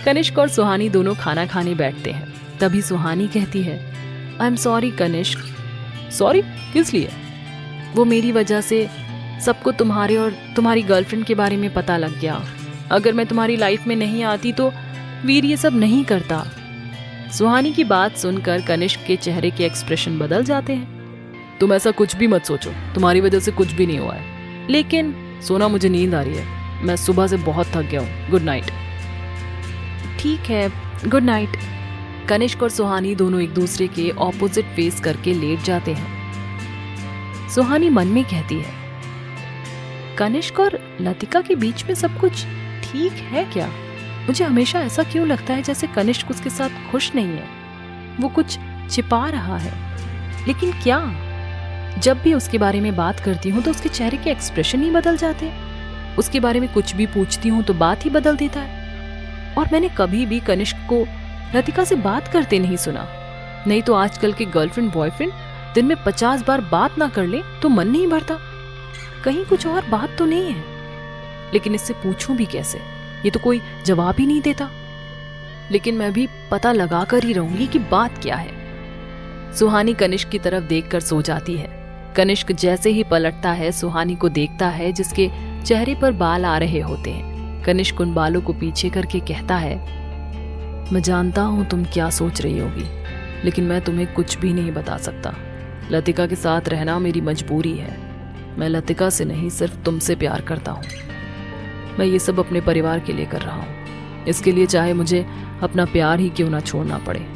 कनिष्क और सुहानी दोनों खाना खाने बैठते हैं। तभी सुहानी कहती है, I am sorry Kanishk. Sorry किस लिए? वो मेरी वजह से सबको तुम्हारे और तुम्हारी गर्लफ्रेंड के बारे में पता लग गया। अगर मैं तुम्हारी लाइफ में नहीं आती तो वीर ये सब नहीं करता। सुहानी की बात सुनकर कनिष्क के चेहरे के एक्सप्रेशन बदल जाते हैं। तुम ऐसा कुछ भी मत सोचो, तुम्हारी वजह से कुछ भी नहीं हुआ है। लेकिन सोना, मुझे नींद आ रही है, मैं सुबह से बहुत थक गया हूँ। Good night. ठीक है, गुड नाइट। कनिष्क और सुहानी दोनों एक दूसरे के ऑपोजिट फेस करके लेट जाते हैं। सुहानी मन में कहती है, कनिष्क और लतिका के बीच में सब कुछ ठीक है क्या? मुझे हमेशा ऐसा क्यों लगता है जैसे कनिष्क उसके साथ खुश नहीं है, वो कुछ छिपा रहा है। लेकिन क्या? जब भी उसके बारे में बात करती हूँ तो उसके चेहरे के एक्सप्रेशन ही बदल जाते हैं। उसके बारे में कुछ भी पूछती हूँ तो बात ही बदल देता है। और मैंने कभी भी कनिष्क को लतिका से बात करते नहीं सुना। नहीं तो आजकल के गर्लफ्रेंड बॉयफ्रेंड दिन में 50 बार बात ना कर ले तो मन नहीं भरता। कहीं कुछ और बात तो नहीं है, लेकिन इससे पूछूं भी कैसे? ये तो कोई जवाब ही नहीं देता। लेकिन मैं भी पता लगा कर ही रहूंगी कि बात क्या है। सुहानी कनिष्क की तरफ देखकर सो जाती है। कनिष्क जैसे ही पलटता है, सुहानी को देखता है जिसके चेहरे पर बाल आ रहे होते हैं। कनिष्क उन बालों को पीछे करके कहता है, मैं जानता हूं तुम क्या सोच रही होगी, लेकिन मैं तुम्हें कुछ भी नहीं बता सकता। लतिका के साथ रहना मेरी मजबूरी है। मैं लतिका से नहीं, सिर्फ तुमसे प्यार करता हूँ। मैं ये सब अपने परिवार के लिए कर रहा हूँ। इसके लिए चाहे मुझे अपना प्यार ही क्यों ना छोड़ना पड़े।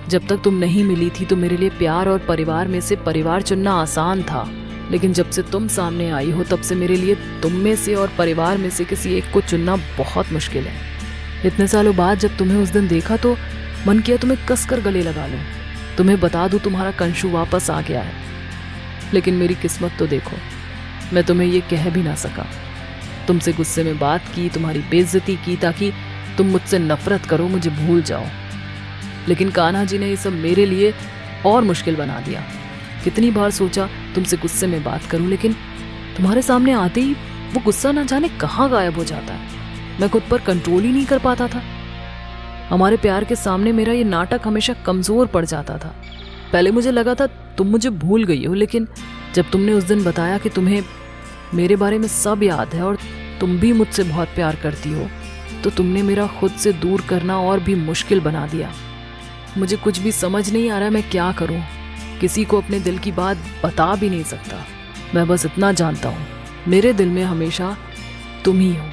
जब तक तुम नहीं मिली थी तो मेरे लिए प्यार और परिवार में से परिवार चुनना आसान था, लेकिन जब से तुम सामने आई हो तब से मेरे लिए तुम में से और परिवार में से किसी एक को चुनना बहुत मुश्किल है। इतने सालों बाद जब तुम्हें उस दिन देखा तो मन किया तुम्हें कसकर गले लगा लूं, तुम्हें बता दूं तुम्हारा कंशु वापस आ गया है। लेकिन मेरी किस्मत तो देखो, मैं तुम्हें ये कह भी ना सका। तुमसे गुस्से में बात की, तुम्हारी बेइज्जती की ताकि तुम मुझसे नफरत करो, मुझे भूल जाओ। लेकिन कान्हा जी ने ये सब मेरे लिए और मुश्किल बना दिया। कितनी बार सोचा तुमसे गुस्से में बात करूं, लेकिन तुम्हारे सामने आते ही वो गुस्सा ना जाने कहाँ गायब हो जाता है। मैं खुद पर कंट्रोल ही नहीं कर पाता था। हमारे प्यार के सामने मेरा ये नाटक हमेशा कमजोर पड़ जाता था। पहले मुझे लगा था तुम मुझे भूल गई हो, लेकिन जब तुमने उस दिन बताया कि तुम्हें मेरे बारे में सब याद है और तुम भी मुझसे बहुत प्यार करती हो, तो तुमने मेरा खुद से दूर करना और भी मुश्किल बना दिया। मुझे कुछ भी समझ नहीं आ रहा मैं क्या करूं। किसी को अपने दिल की बात बता भी नहीं सकता। मैं बस इतना जानता हूं, मेरे दिल में हमेशा तुम ही हो,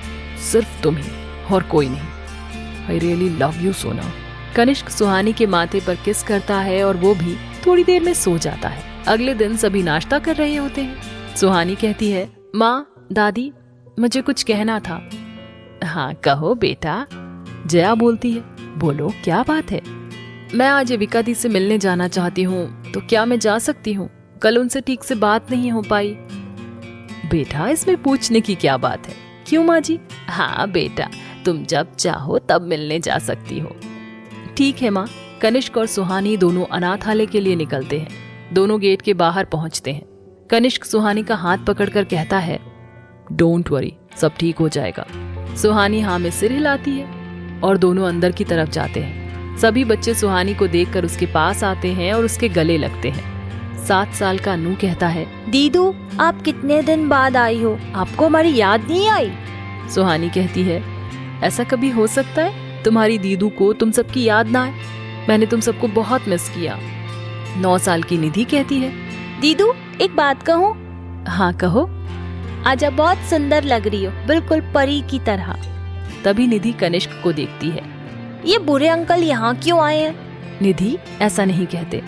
सिर्फ तुम ही और कोई नहीं। आई रियली लव यू सोना। कनिष्क सुहानी के माथे पर किस करता है और वो भी थोड़ी देर में सो जाता है। अगले दिन सभी नाश्ता कर रहे होते हैं। सुहानी कहती है, माँ, दादी, मुझे कुछ कहना था। हाँ कहो बेटा। जया बोलती है, बोलो क्या बात है? मैं आज एविका दी से मिलने जाना चाहती हूँ, तो क्या मैं जा सकती हूँ? कल उनसे ठीक से बात नहीं हो पाई। बेटा इसमें पूछने की क्या बात है? क्यों माँ जी? हाँ बेटा, तुम जब चाहो तब मिलने जा सकती हो। ठीक है माँ। कनिष्क और सुहानी दोनों अनाथालय के लिए निकलते हैं। दोनों गेट के बाहर पहुंचते हैं। कनिष्क सुहानी का हाथ पकड़कर कहता है, डोंट वरी, सब ठीक हो जाएगा। सुहानी हाँ में सिर हिलाती है और दोनों अंदर की तरफ जाते हैं। सभी बच्चे सुहानी को देखकर उसके पास आते हैं और उसके गले लगते हैं। 7 साल का अनु कहता है, दीदू आप कितने दिन बाद आई हो, आपको हमारी याद नहीं आई? सुहानी कहती है, ऐसा कभी हो सकता है तुम्हारी दीदू को तुम सबकी याद ना आए? मैंने तुम सबको बहुत मिस किया। 9 साल की निधि कहती है, दीदू एक बात कहूँ? हाँ कहो। आज आप बहुत सुंदर लग रही हो, बिल्कुल परी की तरह। तभी निधि कनिष्क को देखती है। ये बुरे अंकल यहाँ क्यों आए हैं? निधि ऐसा नहीं कहते।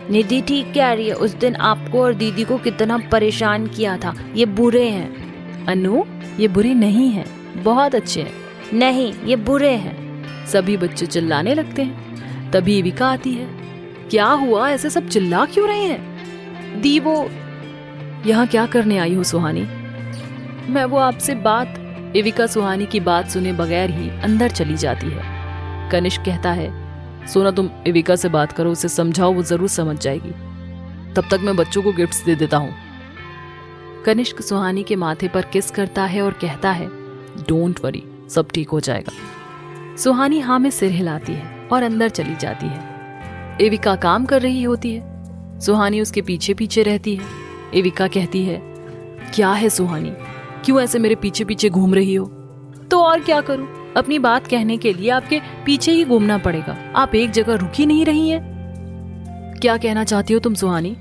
निधि ठीक कह रही है, उस दिन आपको और दीदी को कितना परेशान किया था। ये बुरे हैं। अनु, ये बुरे नहीं हैं, बहुत अच्छे हैं। नहीं, ये बुरे हैं। सभी बच्चे चिल्लाने लगते हैं। तभी एविका आती है। क्या हुआ, ऐसे सब चिल्ला क्यों रहे हैं? दी वो यहाँ क्या करने आई हो सुहानी? मैं वो आपसे बात। एविका सुहानी की बात सुने बगैर ही अंदर चली जाती है। कनिष्क कहता है, सोना तुम एविका से बात करो, उसे समझाओ, वो जरूर समझ जाएगी। तब तक मैं बच्चों को गिफ्ट्स दे देता हूँ। कनिष्क सुहानी के माथे पर किस करता है और कहता है, डोंट वरी, सब ठीक हो जाएगा। सुहानी हाँ में सिर हिलाती है और अंदर चली जाती है। एविका काम कर रही होती है। सुहानी उसके पीछे पीछे रहती है। एविका कहती है, क्या है सुहानी, क्यों ऐसे मेरे पीछे पीछे घूम रही हो? तो और क्या करूं, अपनी बात कहने के लिए आपके पीछे ही घूमना पड़ेगा। आप एक जगह रुक ही नहीं रही हैं। क्या कहना चाहती हो तुम सुहानी?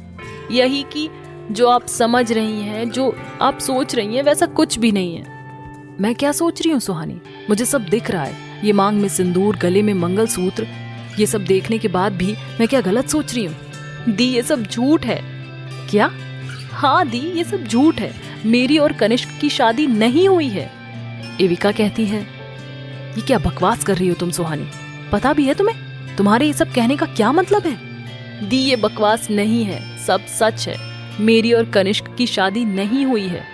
यही कि जो आप समझ रही हैं, जो आप सोच रही हैं, वैसा कुछ भी नहीं है। मैं क्या सोच रही हूँ सुहानी? मुझे सब दिख रहा है। ये मांग में सिंदूर, गले में मंगलसूत्र, ये सब देखने के बाद भी मैं क्या गलत सोच रही हूँ? दी, ये सब झूठ है। क्या? हाँ दी, ये सब झूठ है। मेरी और कनिष्क की शादी नहीं हुई है। एविका कहती है, ये क्या बकवास कर रही हो तुम सुहानी? पता भी है तुम्हें तुम्हारे ये सब कहने का क्या मतलब है? दी, ये बकवास नहीं है, सब सच है। मेरी और कनिष्क की शादी नहीं हुई है।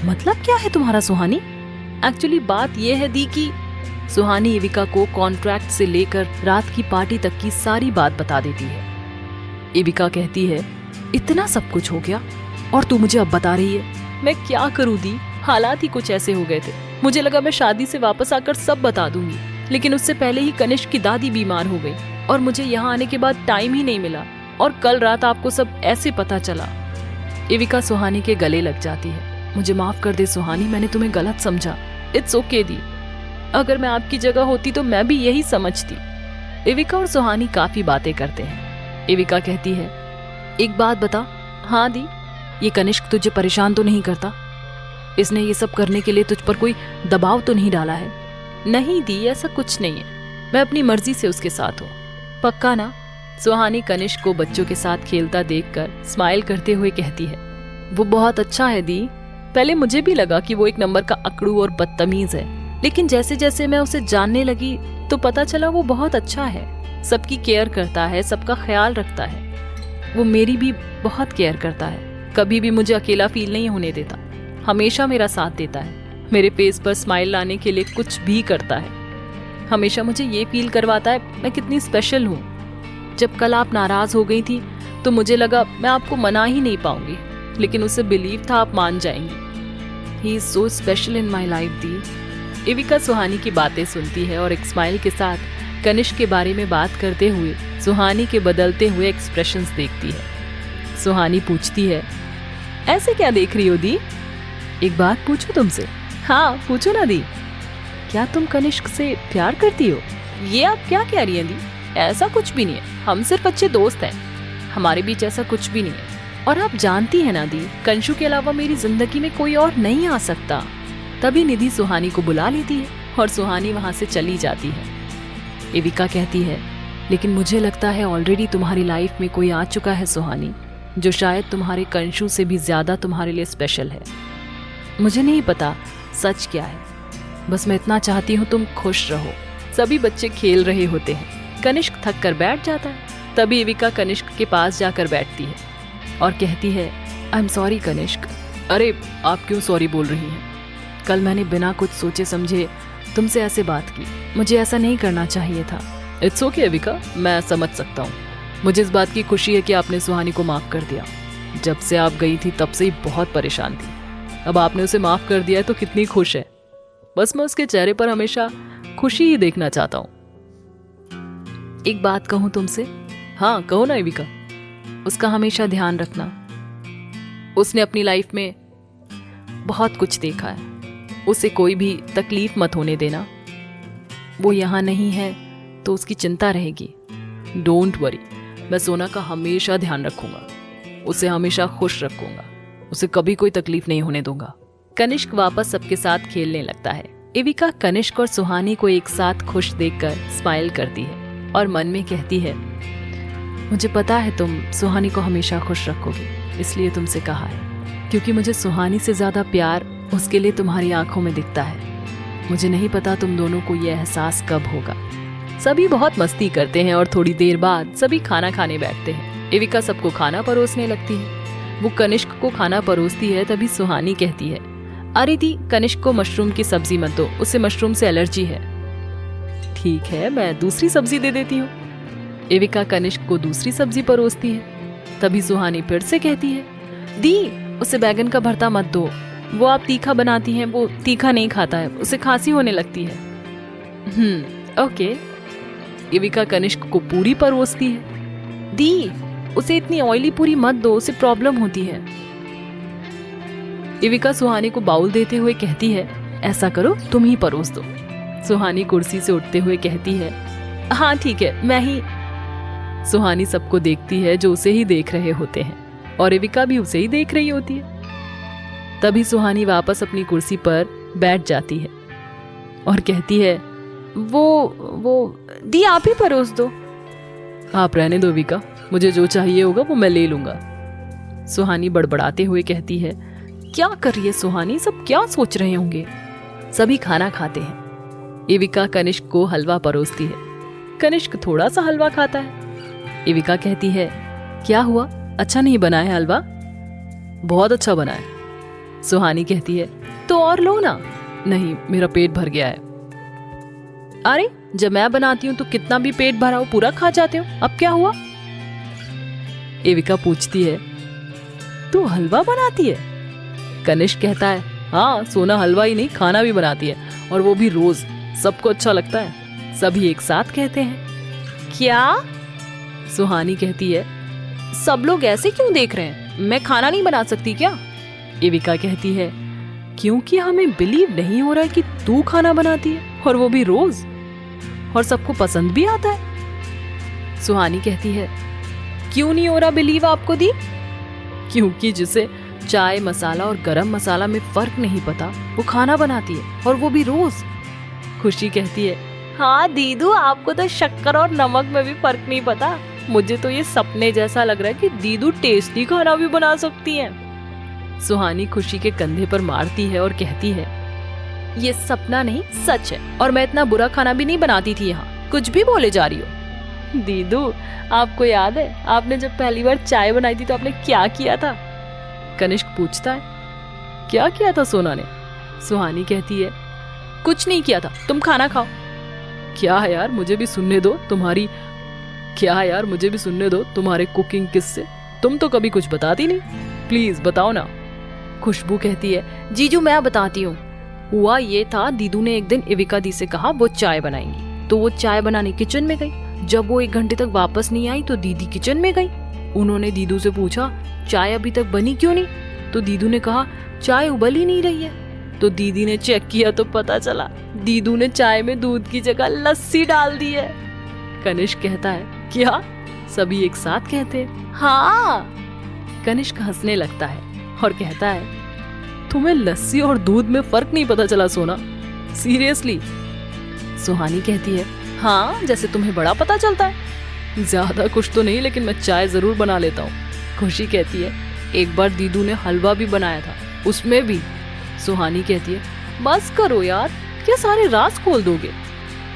मतलब क्या है तुम्हारा सुहानी? एक्चुअली बात ये है दी कि सुहानी एविका को कॉन्ट्रैक्ट से लेकर रात की पार्टी तक की सारी बात बता देती है। एविका कहती है, इतना सब कुछ हो गया और तू मुझे अब बता रही है? मैं क्या करूं दी, हालात ही कुछ ऐसे हो गए थे। मुझे लगा मैं शादी से वापस आकर सब बता दूंगी, लेकिन उससे पहले ही कनिष्क की दादी बीमार हो गई और मुझे यहाँ आने के बाद टाइम ही नहीं मिला, और कल रात आपको सब ऐसे पता चला। एविका सुहानी के गले लग जाती है। मुझे माफ कर दे सुहानी, मैंने तुम्हें गलत समझा। इट्स ओके दी, अगर मैं आपकी जगह होती तो मैं भी यही समझती। एविका और सुहानी काफी बातें करते हैं। एविका कहती है, एक बात बता। हाँ दी। ये कनिष्क तुझे परेशान तो नहीं करता? इसने ये सब करने के लिए तुझ पर कोई दबाव तो नहीं डाला है? नहीं दी, ऐसा कुछ नहीं है, मैं अपनी मर्जी से उसके साथ हूँ। पक्का ना? सुहानी कनिष्क को बच्चों के साथ खेलता देखकर स्माइल करते हुए कहती है, वो बहुत अच्छा है दी। पहले मुझे भी लगा कि वो एक नंबर का अकड़ू और बदतमीज है, लेकिन जैसे जैसे मैं उसे जानने लगी तो पता चला वो बहुत अच्छा है। सबकी केयर करता है, सबका ख्याल रखता है। वो मेरी भी बहुत केयर करता है, कभी भी मुझे अकेला फील नहीं होने देता, हमेशा मेरा साथ देता है, मेरे फेस पर स्माइल लाने के लिए कुछ भी करता है। हमेशा मुझे ये फील करवाता है मैं कितनी स्पेशल हूँ। जब कल आप नाराज हो गई थी तो मुझे लगा मैं आपको मना ही नहीं पाऊंगी, लेकिन उसे बिलीव था आप मान जाएंगी। He is so special in my life दी। एविका सुहानी की बातें सुनती है और एक स्माइल के साथ कनिष्क के बारे में बात करते हुए सुहानी के बदलते हुए एक्सप्रेशंस देखती है। सुहानी पूछती है, ऐसे क्या देख रही हो दी? एक बात पूछूं तुमसे? हाँ पूछो ना दी। क्या तुम कनिष्क से प्यार करती हो? ये आप क्या कह रही हैं दी? ऐसा कुछ भी नहीं है, हम सिर्फ अच्छे दोस्त हैं, हमारे बीच ऐसा कुछ भी नहीं है। और आप जानती है ना दी, कंशु के अलावा मेरी जिंदगी में कोई और नहीं आ सकता। तभी निधि सुहानी को बुला लेती है और सुहानी वहां से चली जाती है। एविका कहती है, लेकिन मुझे लगता है ऑलरेडी तुम्हारी लाइफ में कोई आ चुका है सुहानी, जो शायद तुम्हारे कंशु से भी ज्यादा तुम्हारे लिए स्पेशल है। मुझे नहीं पता सच क्या है, बस मैं इतना चाहती हूँ तुम खुश रहो। सभी बच्चे खेल रहे होते हैं। कनिष्क थक कर बैठ जाता है। तभी एविका कनिष्क के पास जाकर बैठती है और कहती है, आई एम सॉरी कनिष्क। अरे आप क्यों सॉरी बोल रही हैं? कल मैंने बिना कुछ सोचे समझे तुमसे ऐसे बात की, मुझे ऐसा नहीं करना चाहिए था। इट्स ओके एविका, मैं समझ सकता हूँ। मुझे इस बात की खुशी है कि आपने सुहानी को माफ कर दिया। जब से आप गई थी तब से ही बहुत परेशान थी, अब आपने उसे माफ कर दिया है तो कितनी खुश है। बस मैं उसके चेहरे पर हमेशा खुशी ही देखना चाहता हूँ। एक बात कहूँ तुमसे? हाँ कहो ना एविका। उसका हमेशा ध्यान रखना। उसने अपनी लाइफ में बहुत कुछ देखा है, उसे कोई भी तकलीफ मत होने देना। वो यहाँ नहीं है तो उसकी चिंता रहेगी। डोंट वरी, मैं सोना का हमेशा ध्यान रखूंगा, उसे हमेशा खुश रखूंगा, उसे कभी कोई तकलीफ नहीं होने दूंगा। कनिष्क वापस सबके साथ खेलने लगता है। एविका कनिष्क और सुहानी को एक साथ खुश देखकर स्माइल करती है और मन में कहती है, मुझे पता है तुम सुहानी को हमेशा खुश रखोगी, इसलिए तुमसे कहा है, क्योंकि मुझे सुहानी से ज्यादा प्यार उसके लिए तुम्हारी आंखों में दिखता है। मुझे नहीं पता तुम दोनों को यह एहसास कब होगा। सभी बहुत मस्ती करते हैं और थोड़ी देर बाद सभी खाना खाने बैठते हैं। एविका सबको खाना परोसने लगती है। वो कनिष्क को खाना परोसती है तभी सुहानी कहती है, अरे दी, कनिष्क को मशरूम की सब्जी मत दो, उसे मशरूम से एलर्जी है। ठीक है, मैं दूसरी सब्जी दे देती हूँ। एविका कनिष्क को दूसरी सब्जी परोसती है। तभी सुहानी फिर से कहती है, दी, उसे बैगन का भरता मत दो, वो आप तीखा बनाती हैं, वो तीखा नहीं खाता है, उसे खांसी होने लगती है। ओके। एविका कनिष्क को पूरी परोसती है। दी, उसे इतनी ऑयली पूरी मत दो, उसे प्रॉब्लम होती है। एविका सुहानी को बाउल देते हुए कहती है, ऐसा करो, तुम ही परोस दो। सुहानी कुर्सी से उठते हुए कहती है, हाँ ठीक है, मैं ही। सुहानी सबको देखती है जो उसे ही देख रहे होते हैं और एविका भी उसे ही देख रही होती है। तभी सुहानी वापस अपनी कुर्सी पर बैठ जाती है और कहती है, वो दी, आप ही परोस दो। आप रहने दो एविका, मुझे जो चाहिए होगा वो मैं ले लूंगा। सुहानी बड़बड़ाते हुए कहती है, क्या कर रही है सुहानी, सब क्या सोच रहे होंगे। सभी खाना खाते हैं। एविका कनिष्क को हलवा परोसती है। कनिष्क थोड़ा सा हलवा खाता है। एविका कहती है, क्या हुआ, अच्छा नहीं बना है हलवा? बहुत अच्छा बना है। सुहानी कहती है, तो और लो ना। नहीं, मेरा पेट भर गया है। अरे, जब मैं बनाती हूँ तो कितना भी पेट भरा हो पूरा खा जाते हो, अब क्या हुआ? एविका पूछती है, तू हलवा बनाती है? कनिष्क कहता है, हाँ, सोना हलवा ही नहीं, खाना भी बनाती है, और वो भी रोज। सबको अच्छा लगता है। सभी एक साथ कहते हैं, क्या? सुहानी कहती है, सब लोग ऐसे क्यों देख रहे हैं, मैं खाना नहीं बना सकती क्या? एविका कहती है, क्योंकि हमें बिलीव नहीं हो रहा है कि तू खाना बनाती है, और वो भी रोज, और सबको पसंद भी आता है। सुहानी कहती है, क्यों नहीं हो रहा बिलीव आपको दी? क्योंकि जिसे चाय मसाला और गरम मसाला में फर्क नहीं पता, वो खाना बनाती है, और वो भी रोज। खुशी कहती है, हाँ दीदू, आपको तो शक्कर और नमक में भी फर्क नहीं पता। मुझे तो ये सपने जैसा लग रहा है कि दीदू टेस्टी खाना भी बना सकती हैं। सुहानी खुशी के कंधे पर मारती है और कहती है, ये सपना नहीं, सच है, और मैं इतना बुरा खाना भी नहीं बनाती थी यहाँ, कुछ भी बोले जा रही हो। दीदू, आपको याद है आपने जब पहली बार चाय बनाई थी तो आपने क्या किया था? कनिष्क पूछता है, क्या किया था सोना ने? सुहानी कहती है, कुछ नहीं किया था, तुम खाना खाओ। क्या है यार, मुझे भी सुनने दो तुम्हारे कुकिंग किस्से। तुम तो कभी कुछ बताती नहीं, प्लीज बताओ ना। खुशबू कहती है, जीजू मैं बताती हूँ। हुआ ये था, दीदू ने एक दिन एविका दी से कहा वो चाय बनाएंगी, तो वो चाय बनाने किचन में गई। जब वो 1 घंटे तक वापस नहीं आई तो दीदी किचन में गई। उन्होंने दीदू से पूछा, चाय अभी तक बनी क्यों नहीं? तो दीदू ने कहा, चाय उबल ही नहीं रही है। तो दीदी ने चेक किया तो पता चला दीदू ने चाय में दूध की जगह लस्सी डाल दी है। कनिष्क कहता है, क्या? सभी एक साथ कहते हैं, हाँ। कनिष्क हंसने लगता है और कहता है, तुम्हें लस्सी और दूध में फर्क नहीं पता चला सोना, सीरियसली? सुहानी कहती है, हाँ, जैसे तुम्हें बड़ा पता चलता है। ज्यादा कुछ तो नहीं, लेकिन मैं चाय जरूर बना लेता हूँ। खुशी कहती है, एक बार दीदू ने हलवा भी बनाया था, उसमें भी। सुहानी कहती है, बस करो यार, क्या सारे राज खोल दोगे?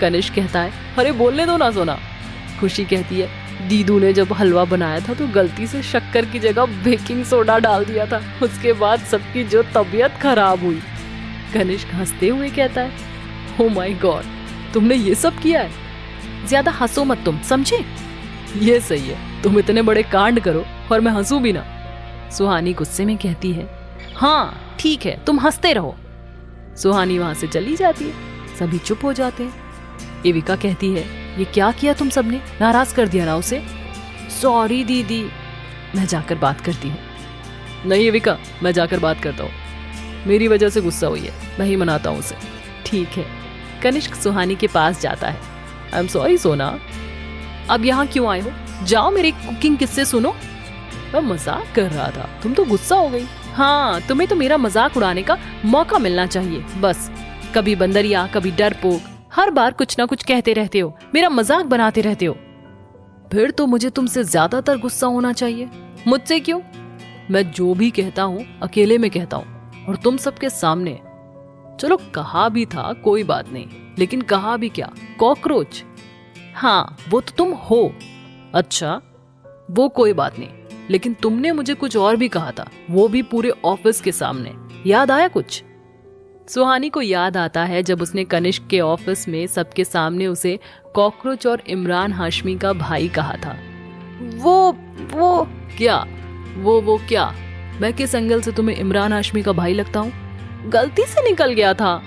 कनिष्क कहता है, अरे बोलने दो ना सोना। खुशी कहती है, दीदू ने जब हलवा बनाया था तो गलती से शक्कर की जगह बेकिंग सोडा डाल दिया था, उसके बाद सबकी जो तबीयत खराब हुई। कनिष्क हंसते हुए कहता है, ओ माय गॉड, तुमने ये सब किया है? ज्यादा हंसो मत तुम, समझे? ये सही है, तुम इतने बड़े कांड करो और मैं हंसू भी ना। सुहानी गुस्से में कहती है, हाँ ठीक है, तुम हंसते रहो। सुहानी वहां से चली जाती है। सभी चुप हो जाते हैं। एविका कहती है, ये क्या किया तुम सबने, नाराज कर दिया ना उसे? सॉरी दीदी, मैं जाकर बात करती हूँ। नहीं एविका, मैं जाकर बात करता हूँ, मेरी वजह से गुस्सा हुई है, मैं ही मनाता हूँ उसे। ठीक है। कनिष्क सुहानी के पास जाता है। आई एम सॉरी सोना, अब यहाँ क्यों आए हो? जाओ मेरे कुकिंग किस्से सुनो। मैं मजाक कर रहा था, तुम तो गुस्सा हो गई। हाँ, तुम्हें तो मेरा मजाक उड़ाने का मौका मिलना चाहिए बस। कभी बंदरिया, कभी डरपोक, हर बार कुछ ना कुछ कहते रहते हो, मेरा मजाक बनाते रहते हो। फिर तो मुझे तुमसे ज्यादातर गुस्सा होना चाहिए। मुझसे क्यों? मैं जो भी कहता हूँ अकेले में कहता हूँ, और तुम सबके सामने। चलो कहा भी था कोई बात नहीं, लेकिन कहा भी क्या, कॉकरोच। हाँ वो तो तुम हो। अच्छा वो कोई बात नहीं, लेकिन तुमने मुझे कुछ और भी कहा था, वो भी पूरे ऑफिस के सामने। याद आया कुछ? सुहानी को याद आता है जब उसने कनिष्क के ऑफिस में सबके सामने उसे कॉकरोच और इमरान हाशमी का भाई कहा था। वो क्या? वो क्या? मैं किस एंगल से तुम्हें इमरान हाशमी का भाई लगता हूँ? गलती से निकल गया था।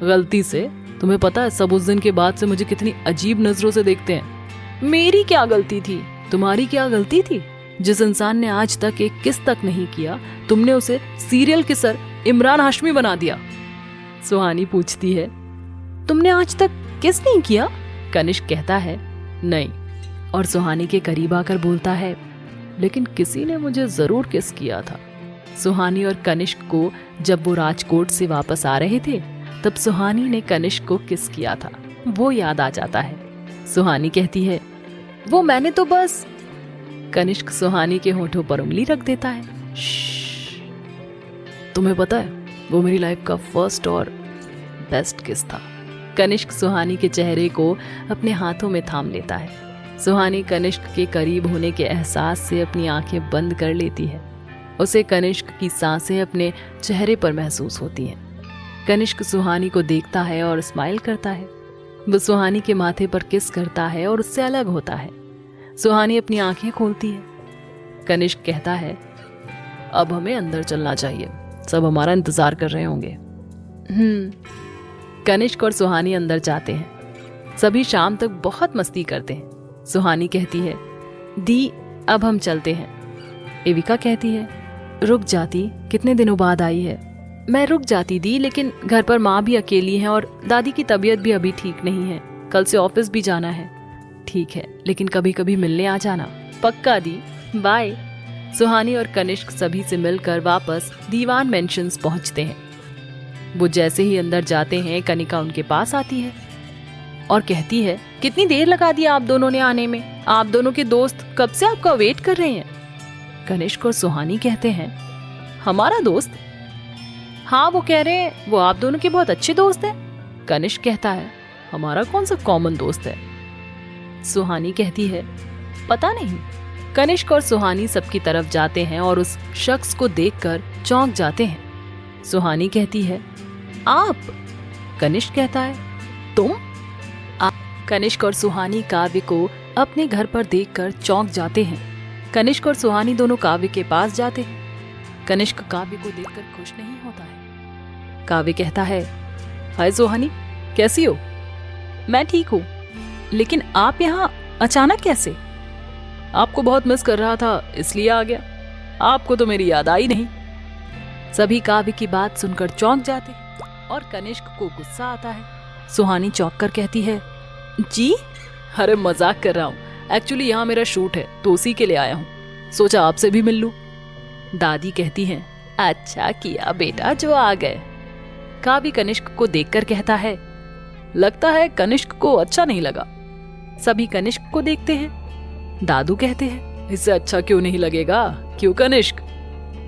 गलती से? तुम्हें पता है सब उस दिन के बाद से मुझे कितनी अजीब नजरों से देखते हैं। मेरी क्या गलती थी? तुम्हारी क्या गलती थी? जिस इंसान ने आज तक एक किस तक नहीं किया, तुमने उसे सीरियल किसर इमरान हाशमी बना दिया। सुहानी पूछती है, तुमने आज तक किस नहीं किया? कनिष्क कहता है, नहीं। और सुहानी के करीब आकर बोलता है, लेकिन किसी ने मुझे जरूर किस किया था। सुहानी और कनिष्क को जब वो राजकोट से वापस आ रहे थे, तब सुहानी ने कनिष्क को किस किया था, वो याद आ जाता है। सुहानी कहती है, वो मैंने तो बस। कनिष्क सुहानी के होठों पर उंगली रख देता है। श्श्श, तुम्हें पता है वो मेरी लाइफ का फर्स्ट और बेस्ट किस था। कनिष्क सुहानी के चेहरे को अपने हाथों में थाम लेता है। सुहानी कनिष्क के करीब होने के एहसास से अपनी आंखें बंद कर लेती है। उसे कनिष्क की सांसें अपने चेहरे पर महसूस होती हैं। कनिष्क सुहानी को देखता है और स्माइल करता है। वो सुहानी के माथे पर किस करता है और उससे अलग होता है। सुहानी अपनी आंखें खोलती है। कनिष्क कहता है, अब हमें अंदर चलना चाहिए, सब हमारा इंतजार कर रहे होंगे। कनिष्क और सुहानी अंदर जाते हैं। सभी शाम तक बहुत मस्ती करते हैं। सुहानी कहती है, दी अब हम चलते हैं। एविका कहती है, रुक जाती, कितने दिनों बाद आई है। मैं रुक जाती दी, लेकिन घर पर माँ भी अकेली है और दादी की तबीयत भी अभी ठीक नहीं है। कल से ऑफिस भी जाना है। ठीक है, लेकिन कभी कभी मिलने आ जाना। पक्का दी, बाय। सुहानी और कनिष्क सभी से मिलकर वापस दीवान मेंशंस पहुंचते हैं। वो जैसे ही अंदर जाते हैं, कनिका उनके पास आती है और कहती है, कितनी देर लगा दिया आप दोनों ने आने में? आप दोनों के दोस्त कब से आपका वेट कर रहे हैं। कनिष्क और सुहानी कहते हैं, हमारा दोस्त? हाँ, वो कह रहे हैं वो आप दोनों के बहुत अच्छे दोस्त हैं। कनिष्क कहता है, हमारा कौन सा कॉमन दोस्त है। सुहानी कहती है, पता नहीं। कनिष्क और सुहानी सबकी तरफ जाते हैं और उस शख्स को देखकर चौंक जाते हैं। सुहानी कहती है, आप? कनिष्क कहता है, तुम? कनिष्क और सुहानी काव्य को अपने घर पर देखकर चौंक जाते हैं। कनिष्क और सुहानी दोनों काव्य के पास जाते हैं। कनिष्क काव्य को देखकर खुश नहीं होता है। काव्य कहता है, हाय सुहानी, कैसी हो? मैं ठीक हूँ, लेकिन आप यहाँ अचानक कैसे? आपको बहुत मिस कर रहा था, इसलिए आ गया। आपको तो मेरी याद आई नहीं। सभी काव्य की बात सुनकर चौंक जाते हैं और कनिष्क को गुस्सा आता है। सुहानी चौंक कर कहती है, जी? अरे मजाक कर रहा हूँ, एक्चुअली यहाँ मेरा शूट है तो उसी के लिए आया हूँ, सोचा आपसे भी मिल लूं। दादी कहती हैं, अच्छा किया बेटा जो आ गए। काव्य कनिष्क को देखकर कहता है, लगता है कनिष्क को अच्छा नहीं लगा। सभी कनिष्क को देखते हैं। दादू कहते हैं, इससे अच्छा क्यों नहीं लगेगा, क्यों कनिष्क?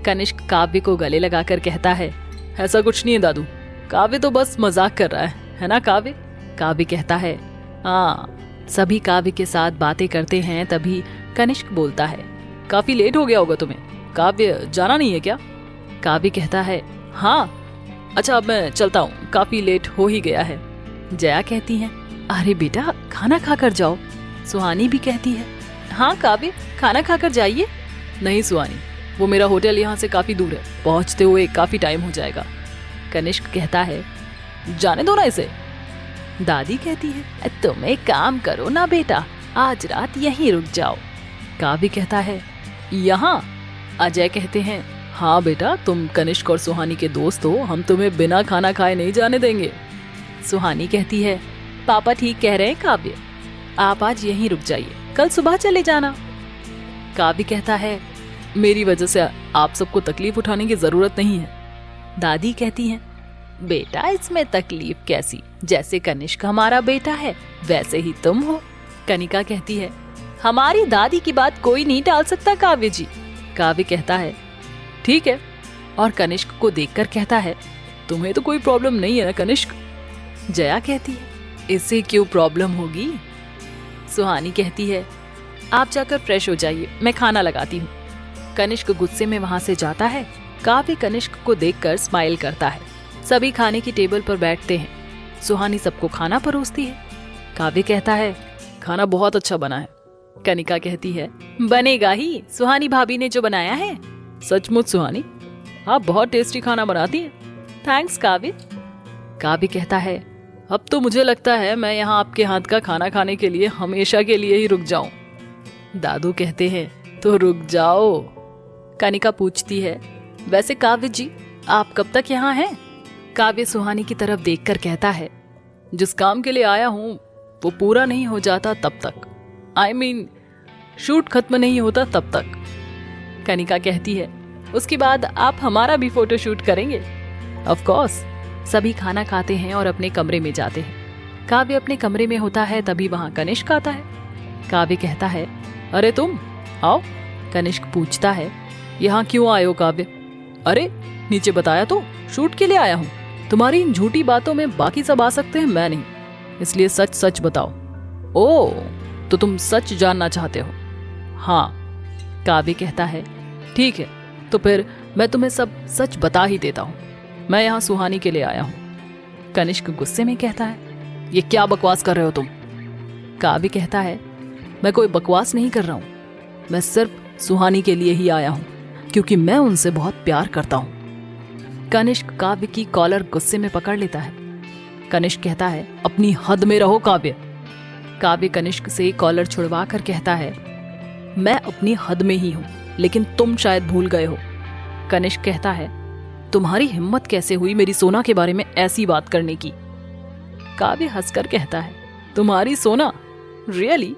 कनिष्क काव्य को गले लगाकर कहता है, ऐसा कुछ नहीं है दादू, काव्य तो बस मजाक कर रहा है ना काव्य? काव्य कहता है, हाँ। सभी काव्य के साथ बातें करते हैं। तभी कनिष्क बोलता है, काफी लेट हो गया होगा तुम्हें, काव्य जाना नहीं है क्या? काव्य कहता है, हाँ। अच्छा अब मैं चलता हूँ, काफी लेट हो ही गया है। जया कहती है, अरे बेटा खाना खाकर जाओ। सुहानी भी कहती है, हाँ काव्य खाना खाकर जाइए। नहीं सुहानी, वो मेरा होटल यहाँ से काफी दूर है, पहुँचते हुए काफी टाइम हो जाएगा। कनिष्क कहता है, जाने दो ना इसे। दादी कहती है, तुम एक काम करो ना बेटा, आज रात यहीं रुक जाओ। काव्य कहता है, यहाँ? अजय कहते हैं, हाँ बेटा, तुम कनिष्क और सुहानी के दोस्त हो, हम तुम्हें बिना खाना खाए नहीं जाने देंगे। सुहानी कहती है, पापा ठीक कह रहे हैं काव्य, आप आज यहीं रुक जाइए, कल सुबह चले जाना। काव्य कहता है, मेरी वजह से आप सबको तकलीफ उठाने की जरूरत नहीं है। दादी कहती हैं, बेटा इसमें तकलीफ कैसी, जैसे कनिष्क हमारा बेटा है वैसे ही तुम हो। कनिका कहती है, हमारी दादी की बात कोई नहीं टाल सकता काव्य जी। काव्य कहता है, ठीक है, और कनिष्क को देखकर कहता है, तुम्हें तो कोई प्रॉब्लम नहीं है ना कनिष्क? जया कहती है, इससे क्यों प्रॉब्लम होगी? सुहानी कहती है, आप जाकर फ्रेश हो जाइए, मैं खाना लगाती हूँ। कनिष्क गुस्से में वहां से जाता है। काव्य कनिष्क को देखकर स्माइल करता है। सभी खाने की टेबल पर बैठते हैं। सुहानी सबको खाना परोसती है। काव्य कहता है, खाना बहुत अच्छा बना है। कनिका कहती है, बनेगा ही, सुहानी भाभी ने जो बनाया है। सचमुच सुहानी, आप बहुत टेस्टी खाना बनाती हैं। थैंक्स काव्य। काव्य कहता है, अब तो मुझे लगता है मैं यहाँ आपके हाथ का खाना खाने के लिए हमेशा के लिए ही रुक जाऊं। दादू कहते हैं, तो रुक जाओ। कनिका पूछती है, वैसे काव्य जी आप कब तक यहाँ हैं? काव्य सुहानी की तरफ देखकर कहता है, जिस काम के लिए आया हूं वो पूरा नहीं हो जाता तब तक, I mean, शूट खत्म नहीं होता तब तक। कनिका कहती है, उसके बाद आप हमारा भी फोटो शूट करेंगे? Of course. सभी खाना खाते हैं और अपने कमरे में जाते हैं। काव्य अपने कमरे में होता है, तभी वहां कनिष्क आता है। काव्य कहता है, अरे तुम आओ। कनिष्क पूछता है, यहाँ क्यों आए हो काव्य? अरे नीचे बताया तो, शूट के लिए आया हूँ। तुम्हारी इन झूठी बातों में बाकी सब आ सकते हैं, मैं नहीं, इसलिए सच सच बताओ। ओ, तो तुम सच जानना चाहते हो? हाँ। काव्य कहता है, ठीक है, तो फिर मैं तुम्हें सब सच बता ही देता हूँ। मैं यहाँ सुहानी के लिए आया हूँ। कनिष्क गुस्से में कहता है, ये क्या बकवास कर रहे हो तुम? काव्य कहता है, मैं कोई बकवास नहीं कर रहा हूँ, मैं सिर्फ सुहानी के लिए ही आया हूँ, क्योंकि मैं उनसे बहुत प्यार करता हूँ। कनिष्क काव्य की कॉलर गुस्से में पकड़ लेता है। कनिष्क कहता है, अपनी हद में रहो काव्य। काव्य कनिष्क से कॉलर छुड़वा कर कहता है, मैं अपनी हद में ही हूँ, लेकिन तुम शायद भूल गए हो। कनिष्क कहता है, तुम्हारी हिम्मत कैसे हुई मेरी सोना के बारे में ऐसी बात करने की? काव्य हंसकर कहता है, तुम्हारी सोना? रियली?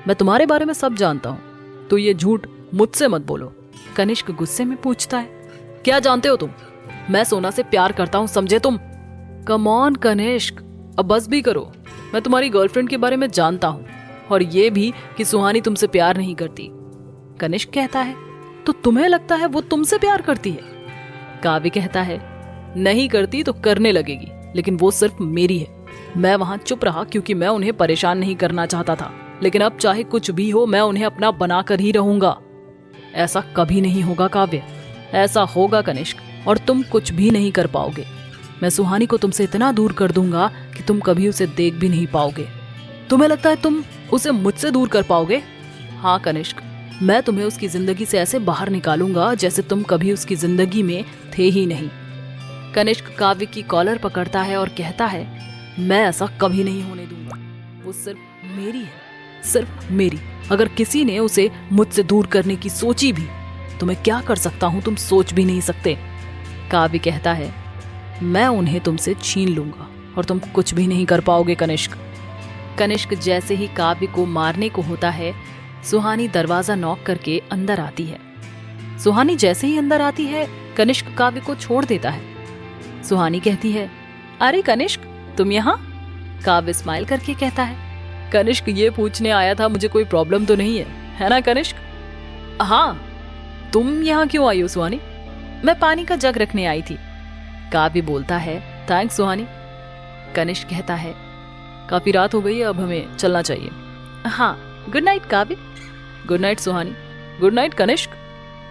मैं तुम्हारे बारे में सब जानता हूँ, तो ये झूठ मुझसे मत बोलो। कनिष्क गुस्से में पूछता है, क्या जानते हो तुम? मैं सोना से प्यार करता हूँ, समझे तुम? कम ऑन कनिष्क, अब बस भी करो। मैं तुम्हारी गर्लफ्रेंड के बारे में जानता हूँ, और ये भी कि सुहानी तुमसे प्यार नहीं करती। कनिष्क कहता है, तो तुम्हें लगता है वो तुमसे प्यार करती है? काव्य कहता है, नहीं करती तो करने लगेगी, लेकिन वो सिर्फ मेरी है। मैं वहां चुप रहा क्योंकि मैं उन्हें परेशान नहीं करना चाहता था, लेकिन अब चाहे कुछ भी हो मैं उन्हें अपना बना कर ही रहूंगा। ऐसा कभी नहीं होगा काव्य, ऐसा होगा कनिष्क, और तुम कुछ भी नहीं कर पाओगे। मैं सुहानी को तुमसे इतना दूर कर दूंगा कि तुम कभी उसे देख भी नहीं पाओगे। तुम्हें लगता है तुम उसे मुझसे दूर कर पाओगे? हाँ कनिष्क, मैं तुम्हें उसकी जिंदगी से ऐसे बाहर निकालूंगा जैसे तुम कभी उसकी जिंदगी में थे ही नहीं। कनिष्क काव्य की कॉलर पकड़ता है और कहता है, मैं ऐसा कभी नहीं होने दूंगा। वो सिर्फ मेरी है, सिर्फ मेरी। अगर किसी ने उसे मुझसे दूर करने की सोची भी तो मैं क्या कर सकता हूं तुम सोच भी नहीं सकते। काव्य कहता है, मैं उन्हें तुमसे छीन लूंगा और तुम कुछ भी नहीं कर पाओगे कनिष्क। कनिष्क जैसे ही काव्य को मारने को होता है, सुहानी दरवाजा नॉक करके अंदर आती है। सुहानी जैसे ही अंदर आती है, कनिष्क काव्य को छोड़ देता है। सुहानी कहती है, अरे कनिष्क तुम यहाँ? काव्य स्माइल करके कहता है, कनिष्क ये पूछने आया था मुझे कोई प्रॉब्लम तो नहीं है ना कनिष्क? हाँ। तुम यहाँ क्यों आई हो सुहानी? मैं पानी का जग रखने आई थी। काव्य बोलता है, थैंक्स सुहानी। कनिष्क कहता है, काफी रात हो गई है, अब हमें चलना चाहिए। हाँ, good night Kavya. Good night Suhani. Good night Kanishk.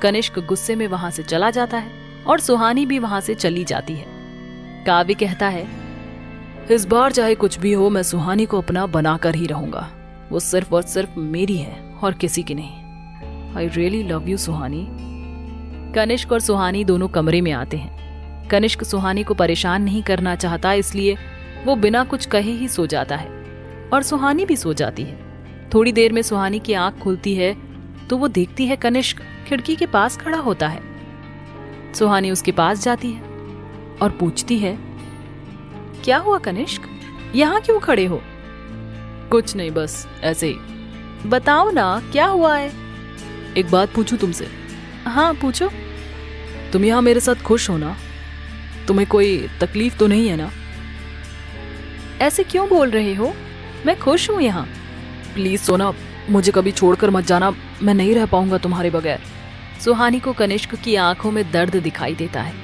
Kanishk गुस्से में वहां से चला जाता है और सुहानी भी वहां से चली जाती है। काव्य कहता है, इस बार चाहे कुछ भी हो मैं सुहानी को अपना बनाकर ही रहूंगा। वो सिर्फ और सिर्फ मेरी है और किसी की नहीं। आई रियली लव यू सुहानी। कनिष्क और सुहानी दोनों कमरे में आते हैं। कनिष्क सुहानी को परेशान नहीं करना चाहता, इसलिए वो बिना कुछ कहे ही सो जाता है और सुहानी भी सो जाती है। थोड़ी देर में सुहानी की आंख खुलती है तो वो देखती है कनिष्क खिड़की के पास खड़ा होता है। सुहानी उसके पास जाती है और पूछती है, क्या हुआ कनिष्क, यहाँ क्यों खड़े हो? कुछ नहीं, बस ऐसे ही। बताओ ना क्या हुआ है? एक बात पूछूं तुमसे? हाँ पूछो। तुम यहाँ मेरे साथ खुश हो ना? तुम्हें कोई तकलीफ तो नहीं है ना? ऐसे क्यों बोल रहे हो? मैं खुश हूँ यहाँ। प्लीज सोना, मुझे कभी छोड़कर मत जाना, मैं नहीं रह पाऊंगा तुम्हारे बगैर। सुहानी को कनिष्क की आंखों में दर्द दिखाई देता है।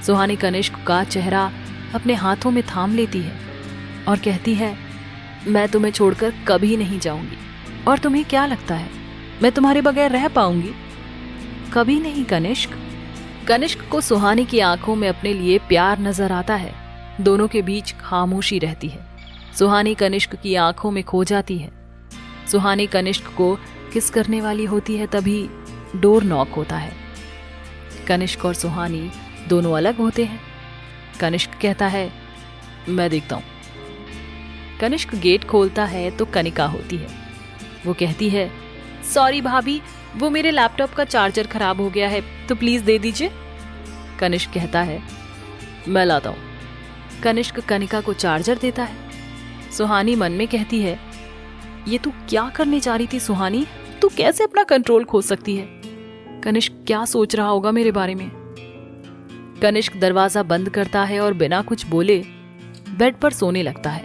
सुहानी कनिष्क का चेहरा अपने हाथों में थाम लेती है और कहती है, मैं तुम्हें छोड़कर कभी नहीं जाऊंगी। और तुम्हें क्या लगता है मैं तुम्हारे बगैर रह पाऊंगी? कभी नहीं कनिष्क। कनिष्क को सुहानी की आंखों में अपने लिए प्यार नजर आता है। दोनों के बीच खामोशी रहती है। सुहानी कनिष्क की आंखों में खो जाती है। सुहानी कनिष्क को किस करने वाली होती है, तभी डोर नॉक होता है। कनिष्क और सुहानी दोनों अलग होते हैं। कनिष्क कहता है, मैं देखता हूं। कनिष्क गेट खोलता है तो कनिका होती है। वो कहती है, सॉरी भाभी, वो मेरे लैपटॉप का चार्जर खराब हो गया है, तो प्लीज दे दीजिए। कनिष्क कहता है, मैं लाता हूं। कनिष्क कनिका को चार्जर देता है। सुहानी मन में कहती है, ये तू क्या करने जा रही थी सुहानी? तू कैसे अपना कंट्रोल खो सकती है? कनिष्क क्या सोच रहा होगा मेरे बारे में? कनिष्क दरवाजा बंद करता है और बिना कुछ बोले बेड पर सोने लगता है।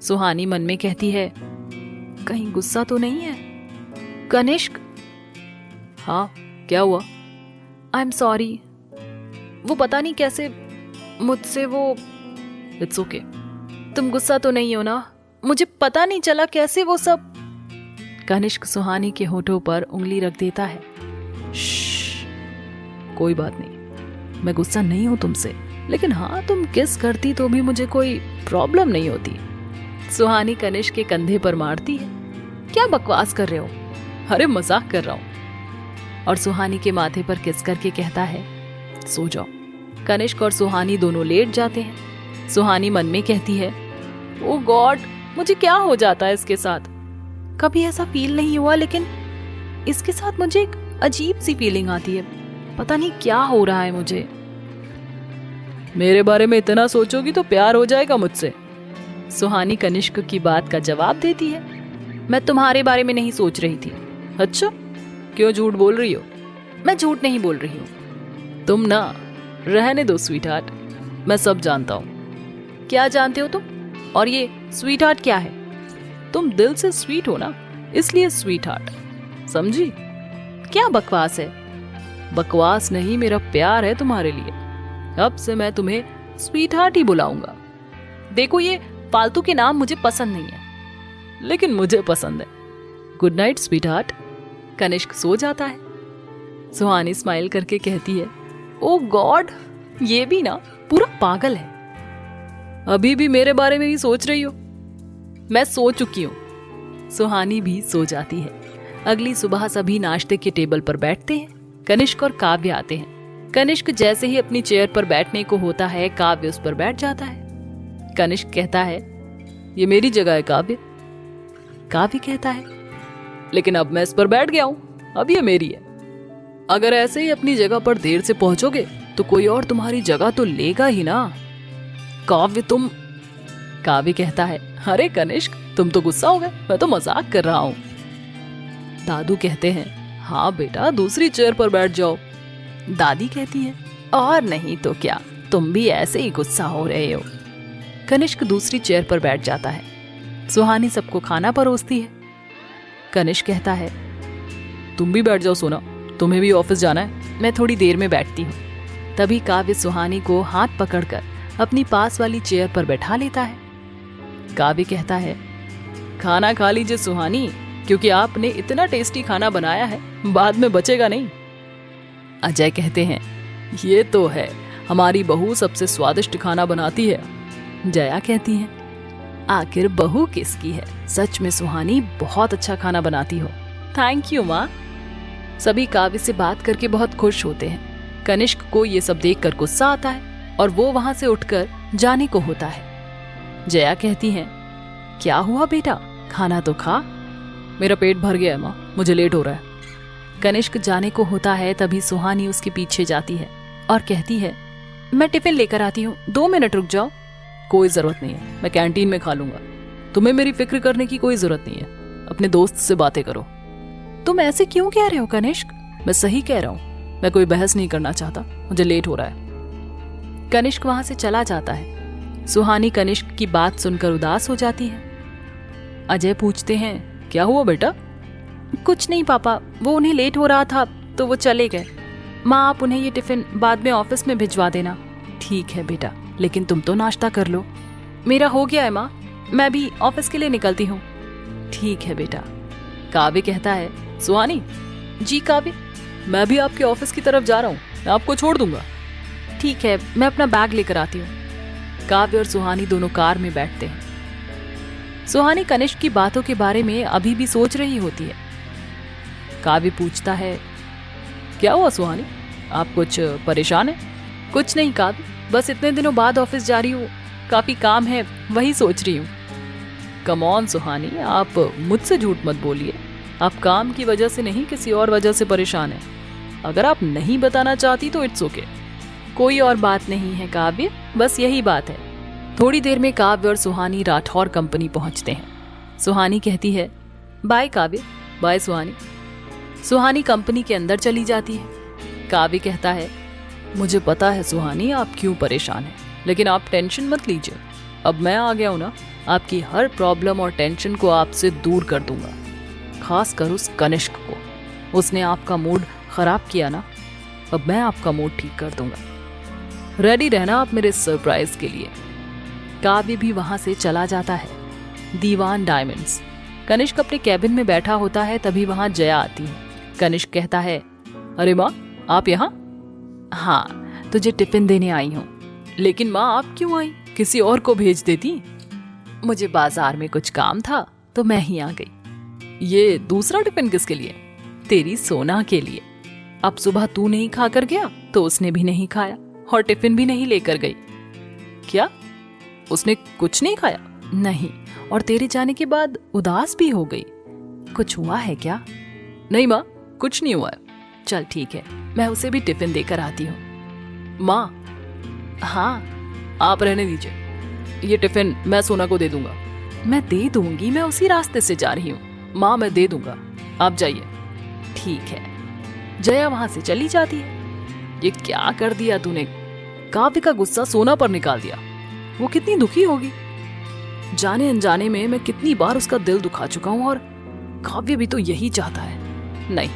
सुहानी मन में कहती है, कहीं गुस्सा तो नहीं है? कनिष्क, हाँ क्या हुआ? आई एम सॉरी, वो पता नहीं कैसे मुझसे वो, इट्स ओके, तुम गुस्सा तो नहीं हो ना? मुझे पता नहीं चला कैसे वो सब। कनिष्क सुहानी के होठों पर उंगली रख देता है। कोई बात नहीं, मैं गुस्सा नहीं हूं तुमसे, लेकिन हाँ तुम किस करती तो भी मुझे कोई प्रॉब्लम नहीं होती। सुहानी कनिष्क के कंधे पर मारती है। क्या बकवास कर रहे हो? अरे मजाक कर रहा हूं। और सुहानी के माथे पर किस करके कहता है, सो जाओ। कनिष्क और सुहानी दोनों लेट जाते हैं। सुहानी मन में कहती है, ओ गॉड, मुझे क्या हो जाता है इसके साथ? कभी ऐसा फील नहीं हुआ, लेकिन इसके साथ मुझे एक अजीब सी फीलिंग आती है। पता नहीं क्या हो रहा है मुझे। मेरे बारे में इतना सोचोगी तो प्यार हो जाएगा मुझसे। सुहानी कनिष्क की बात का जवाब देती है, मैं तुम्हारे बारे में नहीं सोच रही थी। अच्छा, क्यों झूठ बोल रही हो? मैं झूठ नहीं बोल रही हूँ। तुम ना रहने दो स्वीट हार्ट, मैं सब जानता हूँ। क्या जानते हो तुम? और ये स्वीट हार्ट क्या है? तुम दिल से स्वीट हो ना, इसलिए स्वीट हार्ट, समझी? क्या बकवास है? बकवास नहीं, मेरा प्यार है तुम्हारे लिए। अब से मैं तुम्हें स्वीट हार्ट ही बुलाऊंगा। देखो, ये फालतू के नाम मुझे पसंद नहीं है, लेकिन मुझे पसंद है। Good night sweet heart. Kanishk सो जाता है। सुहानी स्माइल करके कहती है, ओ गॉड, ये भी ना पूरा पागल है। अभी भी मेरे बारे में ही सोच रही हो? मैं सो चुकी हूं। सुहानी भी सो जाती है। अगली सुबह सभी नाश्ते के टेबल पर बैठते हैं। कनिष्क और काव्य आते हैं। कनिष्क जैसे ही अपनी चेयर पर बैठने को होता है, काव्य उस पर बैठ जाता है। कनिष्क कहता है, ये मेरी जगह है काव्य। काव्य कहता है, लेकिन अब मैं इस पर बैठ गया हूं, अब ये मेरी है। अगर ऐसे ही अपनी जगह पर देर से पहुंचोगे तो कोई और तुम्हारी जगह तो लेगा ही ना। काव्य तुम। काव्य कहता है, अरे कनिष्क, तुम तो गुस्सा हो गए, मैं तो मजाक कर रहा हूं। दादू कहते हैं, हाँ बेटा, दूसरी चेयर पर बैठ जाओ। दादी कहती है, और नहीं तो क्या, तुम भी ऐसे ही गुस्सा हो रहे हो। कनिष्क दूसरी चेयर पर बैठ जाता है। सुहानी सबको खाना परोसती है। कनिष्क कहता है, तुम भी बैठ जाओ सोना, तुम्हें भी ऑफिस जाना है। मैं थोड़ी देर में बैठती हूँ। तभी काव्य सुहानी को हाथ पकड़कर अपनी पास वाली चेयर पर बैठा लेता है। काव्य कहता है, खाना खा लीजिए सुहानी, क्योंकि आपने इतना टेस्टी खाना बनाया है, बाद में बचेगा नहीं। अजय कहते हैं, ये तो है, हमारी बहू सबसे स्वादिष्ट खाना बनाती है। जया कहती है, आखिर बहू किसकी है? सच में सुहानी बहुत अच्छा खाना बनाती हो। थैंक यू माँ। सभी काव्य से बात करके बहुत खुश होते हैं। कनिष्क को ये सब देखकर गुस्सा आता है और वो वहां से उठकर जाने को होता है। जया कहती है, क्या हुआ बेटा, खाना तो खा। मेरा पेट भर गया है माँ, मुझे लेट हो रहा है। कनिष्क जाने को होता है, तभी सुहानी उसके पीछे जाती है और कहती है, मैं टिफिन लेकर आती हूँ, 2 मिनट रुक जाओ। कोई जरूरत नहीं है, मैं कैंटीन में खा लूंगा। तुम्हें मेरी फिक्र करने की कोई जरूरत नहीं है, अपने दोस्त से बातें करो। तुम ऐसे क्यों कह रहे हो कनिष्क? मैं सही कह रहा हूँ, मैं कोई बहस नहीं करना चाहता, मुझे लेट हो रहा है। कनिष्क वहां से चला जाता है। सुहानी कनिष्क की बात सुनकर उदास हो जाती है। अजय पूछते हैं, क्या हुआ बेटा? कुछ नहीं पापा, वो उन्हें लेट हो रहा था तो वो चले गए। माँ, आप उन्हें ये टिफिन बाद में ऑफिस में भिजवा देना। ठीक है बेटा, लेकिन तुम तो नाश्ता कर लो। मेरा हो गया है माँ, मैं भी ऑफिस के लिए निकलती हूँ। ठीक है बेटा। काव्य कहता है, सुहानी। जी काव्य। मैं भी आपके ऑफिस की तरफ जा रहा हूँ, मैं आपको छोड़ दूंगा। ठीक है, मैं अपना बैग लेकर आती हूँ। काव्य और सुहानी दोनों कार में बैठते हैं। सुहानी कनिष्क की बातों के बारे में अभी भी सोच रही होती है। काव्य पूछता है, क्या हुआ सुहानी, आप कुछ परेशान हैं? कुछ नहीं काव्य, बस इतने दिनों बाद ऑफिस जा रही हूँ, काफी काम है, वही सोच रही हूँ। कम ऑन सुहानी, आप मुझसे झूठ मत बोलिए। आप काम की वजह से नहीं, किसी और वजह से परेशान हैं। अगर आप नहीं बताना चाहती तो इट्स ओके। कोई और बात नहीं है काव्य, बस यही बात है। थोड़ी देर में काव्य और सुहानी राठौर कंपनी पहुंचते हैं। सुहानी कहती है, बाय काव्य। बाय सुहानी। सुहानी कंपनी के अंदर चली जाती है। काव्य कहता है, मुझे पता है सुहानी आप क्यों परेशान हैं, लेकिन आप टेंशन मत लीजिए। अब मैं आ गया हूं ना, आपकी हर प्रॉब्लम और टेंशन को आपसे दूर कर दूंगा। खासकर उस कनिष्क को, उसने आपका मूड खराब किया ना, अब मैं आपका मूड ठीक कर दूंगा। रेडी रहना आप मेरे सरप्राइज के लिए। काव्य भी वहां से चला जाता है। दीवान डायमंड्स। कनिष्क अपने कैबिन में बैठा होता है, तभी वहां जया आती है। कनिष्क कहता है, अरे माँ, आप यहाँ? हाँ, तुझे टिफिन देने आई हूँ। लेकिन माँ, आप क्यों आई? किसी और को भेज देती। मुझे बाजार में कुछ काम था तो मैं ही आ गई। ये दूसरा टिफिन किसके लिए? तेरी सोना के लिए। अब सुबह तू नहीं खा कर गया तो उसने भी नहीं खाया और टिफिन भी नहीं लेकर गई। क्या? उसने कुछ नहीं खाया? नहीं, और तेरे जाने के बाद उदास भी हो गई। कुछ हुआ है क्या? नहीं माँ, कुछ नहीं हुआ है। चल ठीक है, मैं उसे भी टिफिन देकर आती हूँ। माँ? हाँ। आप रहने दीजिए, ये टिफिन मैं सोना को दे दूंगा। मैं दे दूंगी, मैं उसी रास्ते से जा रही हूँ। माँ, मैं दे दूंगा, आप जाइए। ठीक है। जया वहां से चली जाती है। ये क्या कर दिया तूने? काव्य का गुस्सा सोना पर निकाल दिया। वो कितनी दुखी होगी। जाने अनजाने में मैं कितनी बार उसका दिल दुखा चुका हूं, और काव्य भी तो यही चाहता है। नहीं,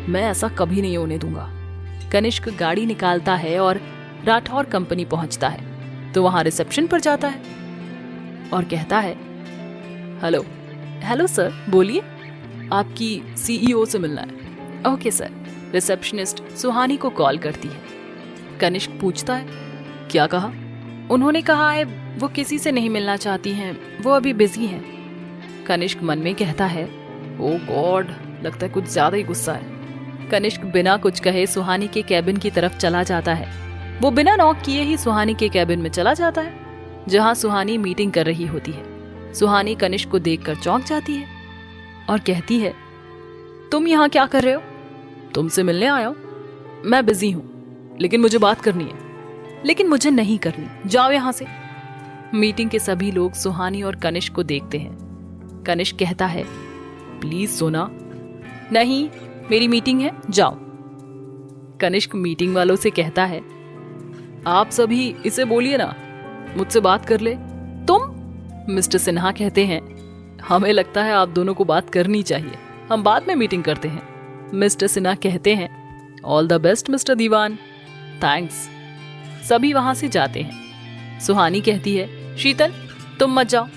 मैं ऐसा कभी नहीं होने दूंगा। कनिष्क गाड़ी निकालता है और राठौर कंपनी पहुंचता है तो वहां रिसेप्शन पर जाता है और कहता है, हेलो। हेलो सर, बोलिए। आपकी सीईओ से मिलना है। Okay sir. रिसेप्शनिस्ट सुहानी को कॉल करती है। कनिष्क पूछता है, क्या कहा? उन्होंने कहा है वो किसी से नहीं मिलना चाहती हैं, वो अभी बिजी हैं। कनिष्क मन में कहता है, ओ गॉड, लगता है कुछ ज्यादा ही गुस्सा है। कनिष्क बिना कुछ कहे सुहानी के कैबिन की तरफ चला जाता है। वो बिना नॉक किए ही सुहानी के कैबिन में चला जाता है, जहां सुहानी मीटिंग कर रही होती है। सुहानी कनिष्क को देखकर चौंक जाती है और कहती है, तुम यहाँ क्या कर रहे हो? तुमसे मिलने आया हूँ। मैं बिजी हूँ, लेकिन मुझे बात करनी है। लेकिन मुझे नहीं करनी, जाओ यहाँ से। मीटिंग के सभी लोग सुहानी और कनिष्क को देखते हैं। कनिष्क कहता है, प्लीज सोना। नहीं, मेरी मीटिंग है, जाओ। कनिष्क मीटिंग वालों से कहता है, आप सभी इसे बोलिए ना, मुझसे बात कर ले। तुम? मिस्टर सिन्हा कहते हैं, हमें लगता है आप दोनों को बात करनी चाहिए, हम बाद में मीटिंग करते हैं। मिस्टर सिन्हा कहते हैं, all the best mister Diwan. Thanks. सभी वहां से जाते हैं। सुहानी कहती है, शीतल तुम मत जाओ।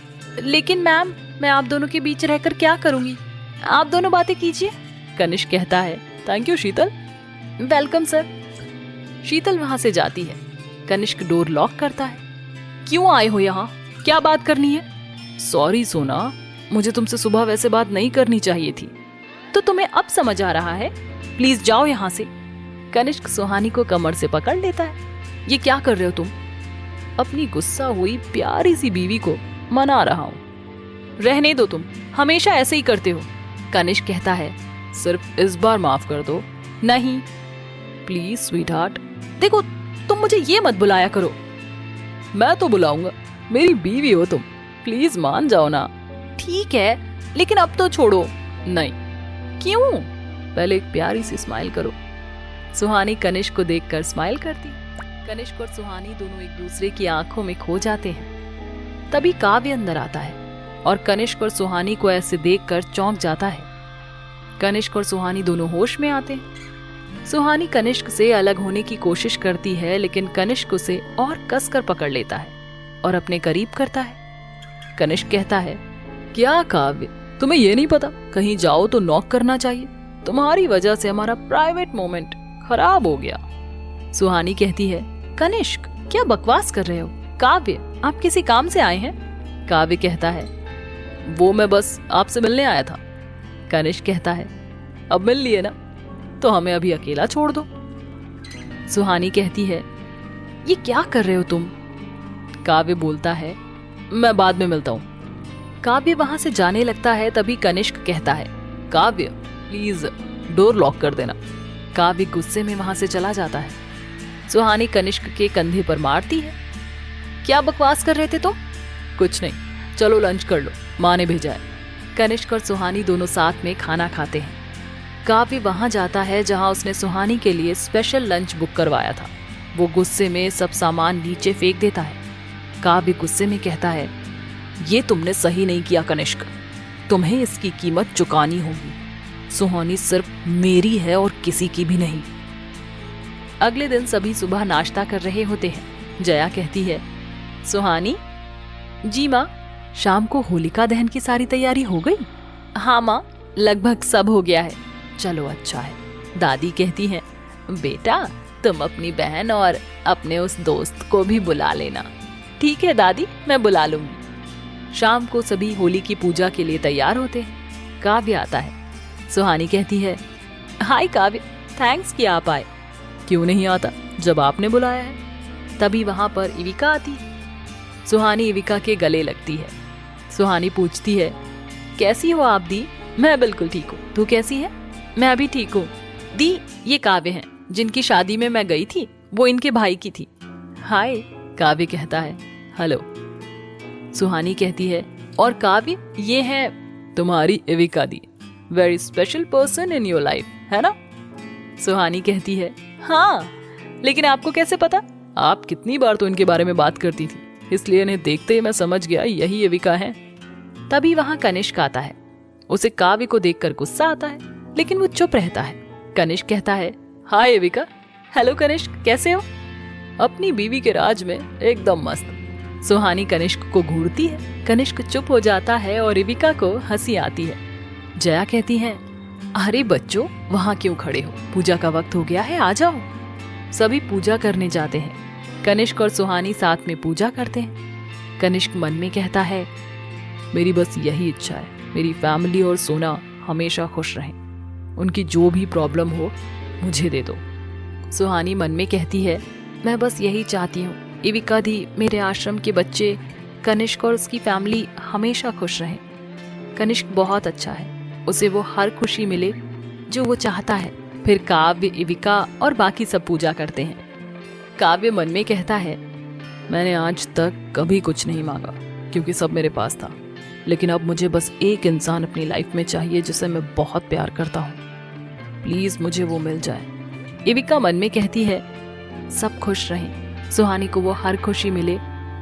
लेकिन मैम, मैं आप दोनों के बीच रहकर क्या करूंगी? आप दोनों बातें कीजिए। कनिष्क कहता है, thank you Sheetal. Welcome sir. Sheetal वहां से जाती है। कनिष्क डोर लॉक करता है। क्यों आए हो यहाँ, क्या बात करनी है? सॉरी सोना, मुझे तुमसे सुबह वैसे बात नहीं करनी चाहिए थी। तो तुम्हें अब समझ आ रहा है? प्लीज जाओ यहाँ से। कनिष्क सुहानी को कमर से पकड़ लेता है। ये क्या कर रहे हो तुम? अपनी गुस्सा हुई प्यारी सी बीवी को मना रहा हूँ। रहने दो, तुम हमेशा ऐसे ही करते हो। कनिष्क कहता है, सिर्फ इस बार माफ कर दो। नहीं प्लीज स्वीटहार्ट। देखो, तुम मुझे ये मत बुलाया करो। मैं तो बुलाऊंगा, मेरी बीवी हो तुम, प्लीज मान जाओ ना। ठीक है, लेकिन अब तो छोड़ो। नहीं। क्यों? पहले एक प्यारी सी स्माइल करो। सुहानी कनिष्क को देखकर स्माइल करती। कनिष्क और सुहानी दोनों एक दूसरे की आंखों में खो जाते हैं। तभी काव्य अंदर आता है और कनिष्क और सुहानी को ऐसे देखकर चौंक जाता है। कनिष्क और सुहानी दोनों होश में आते हैं। सुहानी कनिष्क से अलग होने की कोशिश करती है, लेकिन कनिष्क उसे और कसकर पकड़ लेता है और अपने करीब करता है। कनिष्क कहता है, क्या काव्य, तुम्हें ये नहीं पता कहीं जाओ तो नॉक करना चाहिए? तुम्हारी वजह से हमारा प्राइवेट मोमेंट खराब हो गया। सुहानी कहती है, कनिष्क क्या बकवास कर रहे हो? काव्य, आप किसी काम से आए हैं? काव्य कहता है, वो मैं बस आपसे मिलने आया था। कनिष्क कहता है, अब मिल लिए ना, तो हमें अभी अकेला छोड़ दो। सुहानी कहती है, ये क्या कर रहे हो तुम? काव्य बोलता है, मैं बाद में मिलता हूँ। काव्य वहां से जाने लगता है, तभी कनिष्क कहता है, काव्य प्लीज डोर लॉक कर देना। काव्य गुस्से में वहां से चला जाता है। सुहानी कनिष्क के कंधे पर मारती है, क्या बकवास कर रहे थे तुम? कुछ नहीं, चलो लंच कर लो, माँ ने भेजा है। कनिष्क और सुहानी दोनों साथ में खाना खाते हैं। काव्य वहां जाता है जहां उसने सुहानी के लिए स्पेशल लंच बुक करवाया था। वो गुस्से में सब सामान नीचे फेंक देता है। काव्य गुस्से में कहता है, ये तुमने सही नहीं किया कनिष्क, तुम्हें इसकी कीमत चुकानी होगी। सुहानी सिर्फ मेरी है और किसी की भी नहीं। अगले दिन सभी सुबह नाश्ता कर रहे होते हैं। जया कहती है, सुहानी। जी माँ। शाम को होलिका दहन की सारी तैयारी हो गई? हाँ माँ, लगभग सब हो गया है। चलो अच्छा है। दादी कहती है, बेटा तुम अपनी बहन और अपने उस दोस्त को भी बुला लेना। ठीक है दादी, मैं बुला लूंगी। शाम को सभी होली की पूजा के लिए तैयार होते हैं। काव्य आता है। सुहानी कहती है, हाय काव्य, थैंक्स कि आप आए। क्यों नहीं आता जब आपने बुलाया है। तभी वहां पर इविका आती है। सुहानी इविका के गले लगती है। सुहानी पूछती है, कैसी हो आप दी? मैं बिल्कुल ठीक हूँ, तू कैसी है? मैं भी ठीक हूँ दी। ये काव्य हैं जिनकी शादी में मैं गई थी, वो इनके भाई की थी। हाय। काव्य कहता है, हेलो। सुहानी कहती है, और काव्य ये है तुम्हारी इविका दी, very special person in your life, है ना? सुहानी कहती है, हाँ, लेकिन आपको कैसे पता? आप कितनी बार तो इनके बारे में बात करती थी, इसलिए इन्हें देखते ही मैं समझ गया यही इविका है। तभी वहां कनिष्क आता है। उसे काव्य को देखकर गुस्सा आता है, लेकिन वो चुप रहता है। कनिष्क कहता है, हाय इविका। हेलो कनिष्क, कैसे हो? अपनी बीवी के राज में एकदम मस्त। सुहानी कनिष्क को घूरती है। कनिष्क चुप हो जाता है और इविका को हंसी आती है। जया कहती है, अरे बच्चों, वहां क्यों खड़े हो? पूजा का वक्त हो गया है, आ जाओ। सभी पूजा करने जाते हैं। कनिष्क और सुहानी साथ में पूजा करते हैं। कनिष्क मन में कहता है, मेरी बस यही इच्छा है, मेरी फैमिली और सोना हमेशा खुश रहें। उनकी जो भी प्रॉब्लम हो मुझे दे दो। सुहानी मन में कहती है, मैं बस यही चाहती हूँ, इविका दी, मेरे आश्रम के बच्चे, कनिष्क और उसकी फैमिली हमेशा खुश रहें। कनिष्क बहुत अच्छा है, उसे वो हर खुशी मिले जो वो चाहता है। फिर काव्य, इविका और बाकी सब पूजा करते हैं। काव्य मन में कहता है, मैंने आज तक कभी कुछ नहीं मांगा क्योंकि सब मेरे पास था, लेकिन अब मुझे बस एक इंसान अपनी लाइफ में चाहिए जिसे मैं बहुत प्यार करता हूँ। प्लीज मुझे वो मिल जाए। इविका मन में कहती है, सब खुश रहें, सुहानी को वो हर खुशी मिले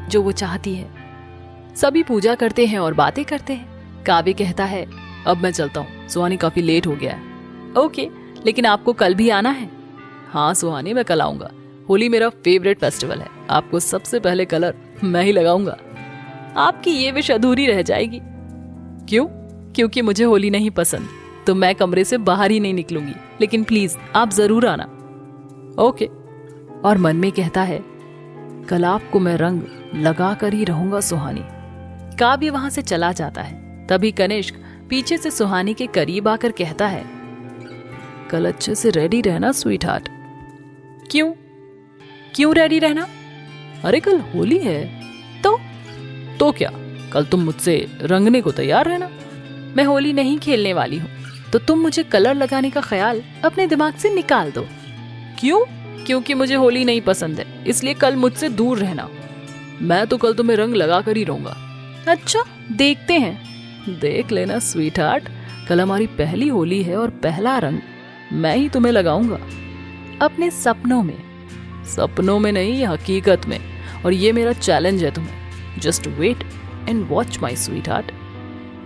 जो वो चाहती है। सभी पूजा करते हैं और बातें करते हैं। काव्य कहता है, अब मैं चलता हूँ, सुहानी काफी लेट हो गया है। ओके, लेकिन आपको कल भी आना है? हाँ सुहानी, मैं कल आऊंगा। होली मेरा फेवरेट फेस्टिवल है, आपको सबसे पहले कलर मैं ही लगाऊंगा। आपकी ये विश अधूरी रह जाएगी। क्यों? क्योंकि मुझे होली नहीं पसंद, तो मैं कमरे से बाहर ही नहीं निकलूंगी, लेकिन प्लीज आप जरूर आना। ओके। और मन में कहता है, कल आपको मैं रंग लगा कर ही रहूंगा सुहानी। काव्य वहां से चला जाता है। तभी कनिष्क पीछे से सुहानी के करीब आकर कहता है, कल अच्छे से रेडी रहना स्वीट हार्ट। क्यों? क्यों रेडी रहना? अरे कल होली है। तो क्या, कल तुम मुझसे रंगने को तैयार रहना। मैं होली नहीं खेलने वाली हूँ, तो तुम मुझे कलर लगाने का ख्याल अपने दिमाग से निकाल दो। क्यों? क्योंकि मुझे होली नहीं पसंद है, इसलिए कल मुझसे दूर रहना। मैं तो कल तुम्हें रंग लगा कर ही रहूंगा। अच्छा, देखते हैं। देख लेना स्वीट हार्ट, कल हमारी पहली होली है और पहला रंग मैं ही तुम्हें लगाऊंगा। अपने सपनों में। सपनों में नहीं, हकीकत में। और ये मेरा चैलेंज है तुम्हें। Just wait and watch my sweet heart.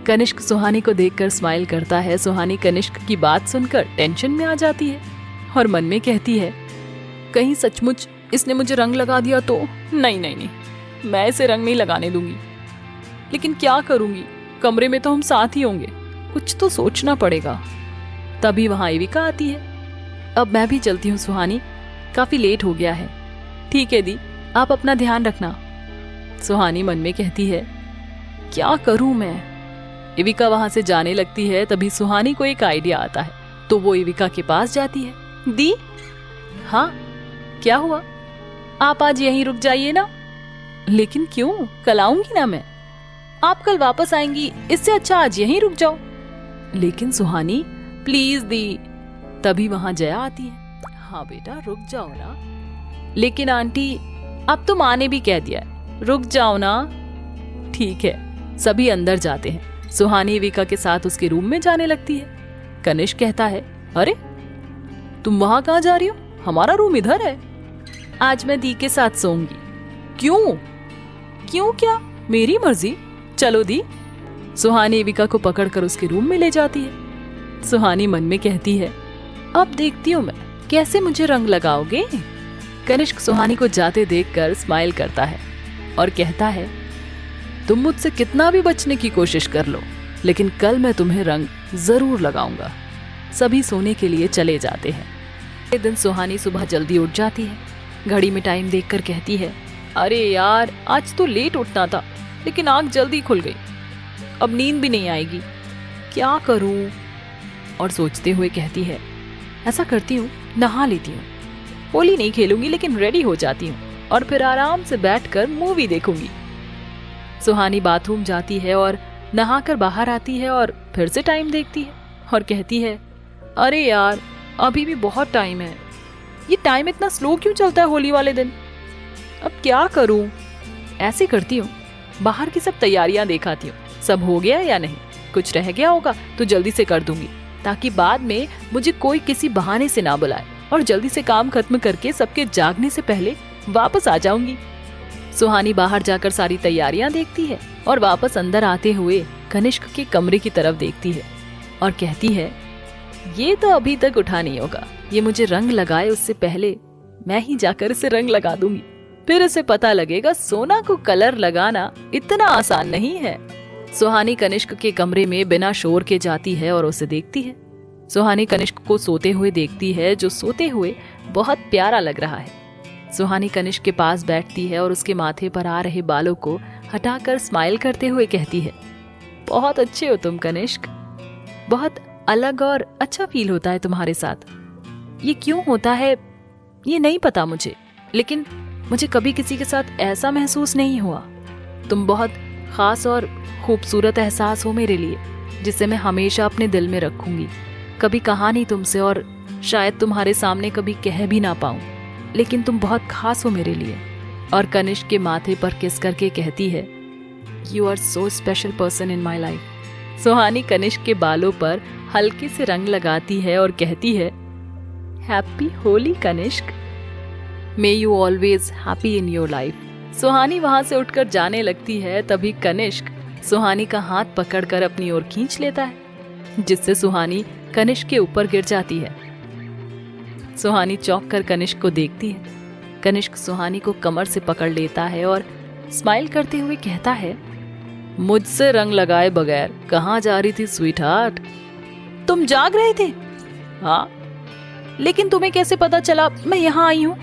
Kanishk Suhani को देखकर स्माइल करता है। सुहानी कनिष्क की बात सुनकर टेंशन में आ जाती है और मन में कहती है, कहीं सचमुच इसने मुझे रंग लगा दिया तो? नहीं, मैं इसे रंग नहीं लगाने दूंगी। लेकिन क्या करूंगी? कमरे में तो हम साथ ही होंगे, कुछ तो सोचना पड़ेगा। तभी वहां एविका आती है। अब मैं भी चलती हूँ सुहानी, काफी लेट हो गया है। ठीक है दी, आप अपना ध्यान रखना। सुहानी मन में कहती है, क्या करूं मैं। एविका वहां से जाने लगती है। तभी सुहानी को एक आइडिया आता है, तो वो एविका के पास जाती है। दी, हाँ क्या हुआ? आप आज यहीं रुक जाइए ना। लेकिन क्यों? कल आऊंगी ना मैं। आप कल वापस आएंगी, इससे अच्छा आज यहीं रुक जाओ। लेकिन सुहानी प्लीज दी। तभी वहां जया आती है। हाँ बेटा रुक जाओ ना। लेकिन आंटी, अब तो माँ ने भी कह दिया है, रुक जाओ ना। ठीक है, सभी अंदर जाते हैं। सुहानी एविका के साथ उसके रूम में जाने लगती है। कनिष्क कहता है, अरे तुम वहां कहाँ जा रही हो? हमारा रूम इधर है। आज मैं दी के साथ सोऊंगी। क्यों? क्यों क्या? मेरी मर्जी। चलो दी। सुहानी एविका को पकड़कर उसके रूम में ले जाती है। सुहानी मन में कहती है, अब देखती हूँ मैं कैसे मुझे रंग लगाओगे। कनिष्क सुहानी को जाते देखकर स्माइल करता है और कहता है, तुम मुझसे कितना भी बचने की कोशिश कर लो, लेकिन कल मैं तुम्हें रंग जरूर लगाऊंगा। सभी सोने के लिए चले जाते हैं। अगले दिन सुहानी सुबह जल्दी उठ जाती है। घड़ी में टाइम देखकर कहती है, अरे यार आज तो लेट उठना था, लेकिन आंख जल्दी खुल गई। अब नींद भी नहीं आएगी, क्या करूं? और सोचते हुए कहती है, ऐसा करती हूँ नहा लेती हूँ। होली नहीं खेलूंगी, लेकिन रेडी हो जाती हूँ और फिर आराम से बैठकर मूवी देखूंगी। सुहानी बाथरूम जाती है और नहाकर बाहर आती है और फिर से टाइम देखती है और कहती है, अरे यार अभी भी बहुत टाइम है। ये टाइम इतना स्लो क्यों चलता है होली वाले दिन? अब क्या करूं? ऐसे करती हूँ, बाहर की सब तैयारियां देखाती हूँ, सब हो गया या नहीं। कुछ रह गया होगा तो जल्दी से कर दूंगी, ताकि बाद में मुझे कोई किसी बहाने से ना बुलाए और जल्दी से काम खत्म करके सबके जागने से पहले वापस आ जाऊंगी। सुहानी बाहर जाकर सारी तैयारियां देखती है और वापस अंदर आते हुए कनिष्क के कमरे की तरफ देखती है और कहती है, ये तो अभी तक उठा नहीं होगा। ये मुझे रंग लगाए उससे पहले मैं ही जाकर इसे रंग लगा दूंगी। फिर इसे पता लगेगा सोना को कलर लगाना इतना आसान नहीं है। सुहानी कनिष्क के कमरे में बिना शोर के जाती है और उसे देखती है। सुहानी कनिष्क को सोते हुए देखती है, जो सोते हुए बहुत प्यारा लग रहा है। सुहानी कनिष्क के पास बैठती है और उसके माथे पर आ रहे बालों को हटाकर स्माइल करते हुए कहती है, बहुत अच्छे हो तुम कनिष्क। बहुत अलग और अच्छा फील होता है तुम्हारे साथ। ये क्यों होता है ये नहीं पता मुझे, लेकिन मुझे कभी किसी के साथ ऐसा महसूस नहीं हुआ। तुम बहुत खास और खूबसूरत एहसास हो मेरे लिए, जिसे मैं हमेशा अपने दिल में रखूंगी। कभी कहा नहीं तुमसे और शायद तुम्हारे सामने कभी कह भी ना पाऊं, लेकिन तुम बहुत खास हो मेरे लिए। और कनिष्क के माथे पर किस करके कहती है, you are so special person in my life. Suhani Kanishk के बालों पर हल्के से रंग लगाती है और कहती है, happy Holi Kanishk, may you always happy in your life. Suhani वहां से उठकर जाने लगती है। तभी कनिष्क सुहानी का हाथ पकड़कर अपनी ओर खींच लेता है, जिससे सुहानी कनिष्क के ऊपर गिर जाती है। सुहानी चौंक कर कनिष्क को देखती है। कनिष्क सुहानी को कमर से पकड़ लेता है और स्माइल करते हुए कहता है, मुझसे रंग लगाए बगैर कहाँ जा रही थी स्वीट हार्ट? तुम जाग रहे थे? हाँ, लेकिन तुम्हें कैसे पता चला मैं यहाँ आई हूँ?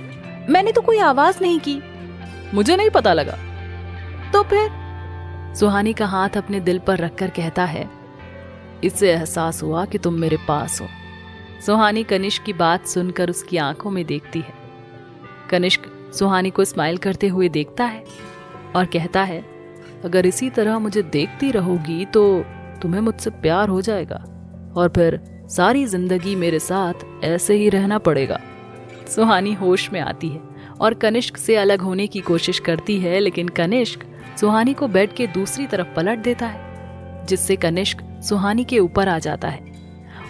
मैंने तो कोई आवाज नहीं की। मुझे नहीं पता लगा। तो फिर? सुहानी का हाथ अपने दिल पर रखकर कहता है, इससे एहसास हुआ कि तुम मेरे पास हो। सुहानी कनिष्क की बात सुनकर उसकी आंखों में देखती है। कनिष्क सुहानी को स्माइल करते हुए देखता है और कहता है, अगर इसी तरह मुझे देखती रहोगी तो तुम्हें मुझसे प्यार हो जाएगा और फिर सारी जिंदगी मेरे साथ ऐसे ही रहना पड़ेगा। सुहानी होश में आती है और कनिष्क से अलग होने की कोशिश करती है, लेकिन कनिष्क सुहानी को बेड के दूसरी तरफ पलट देता है, जिससे कनिष्क सुहानी के ऊपर आ जाता है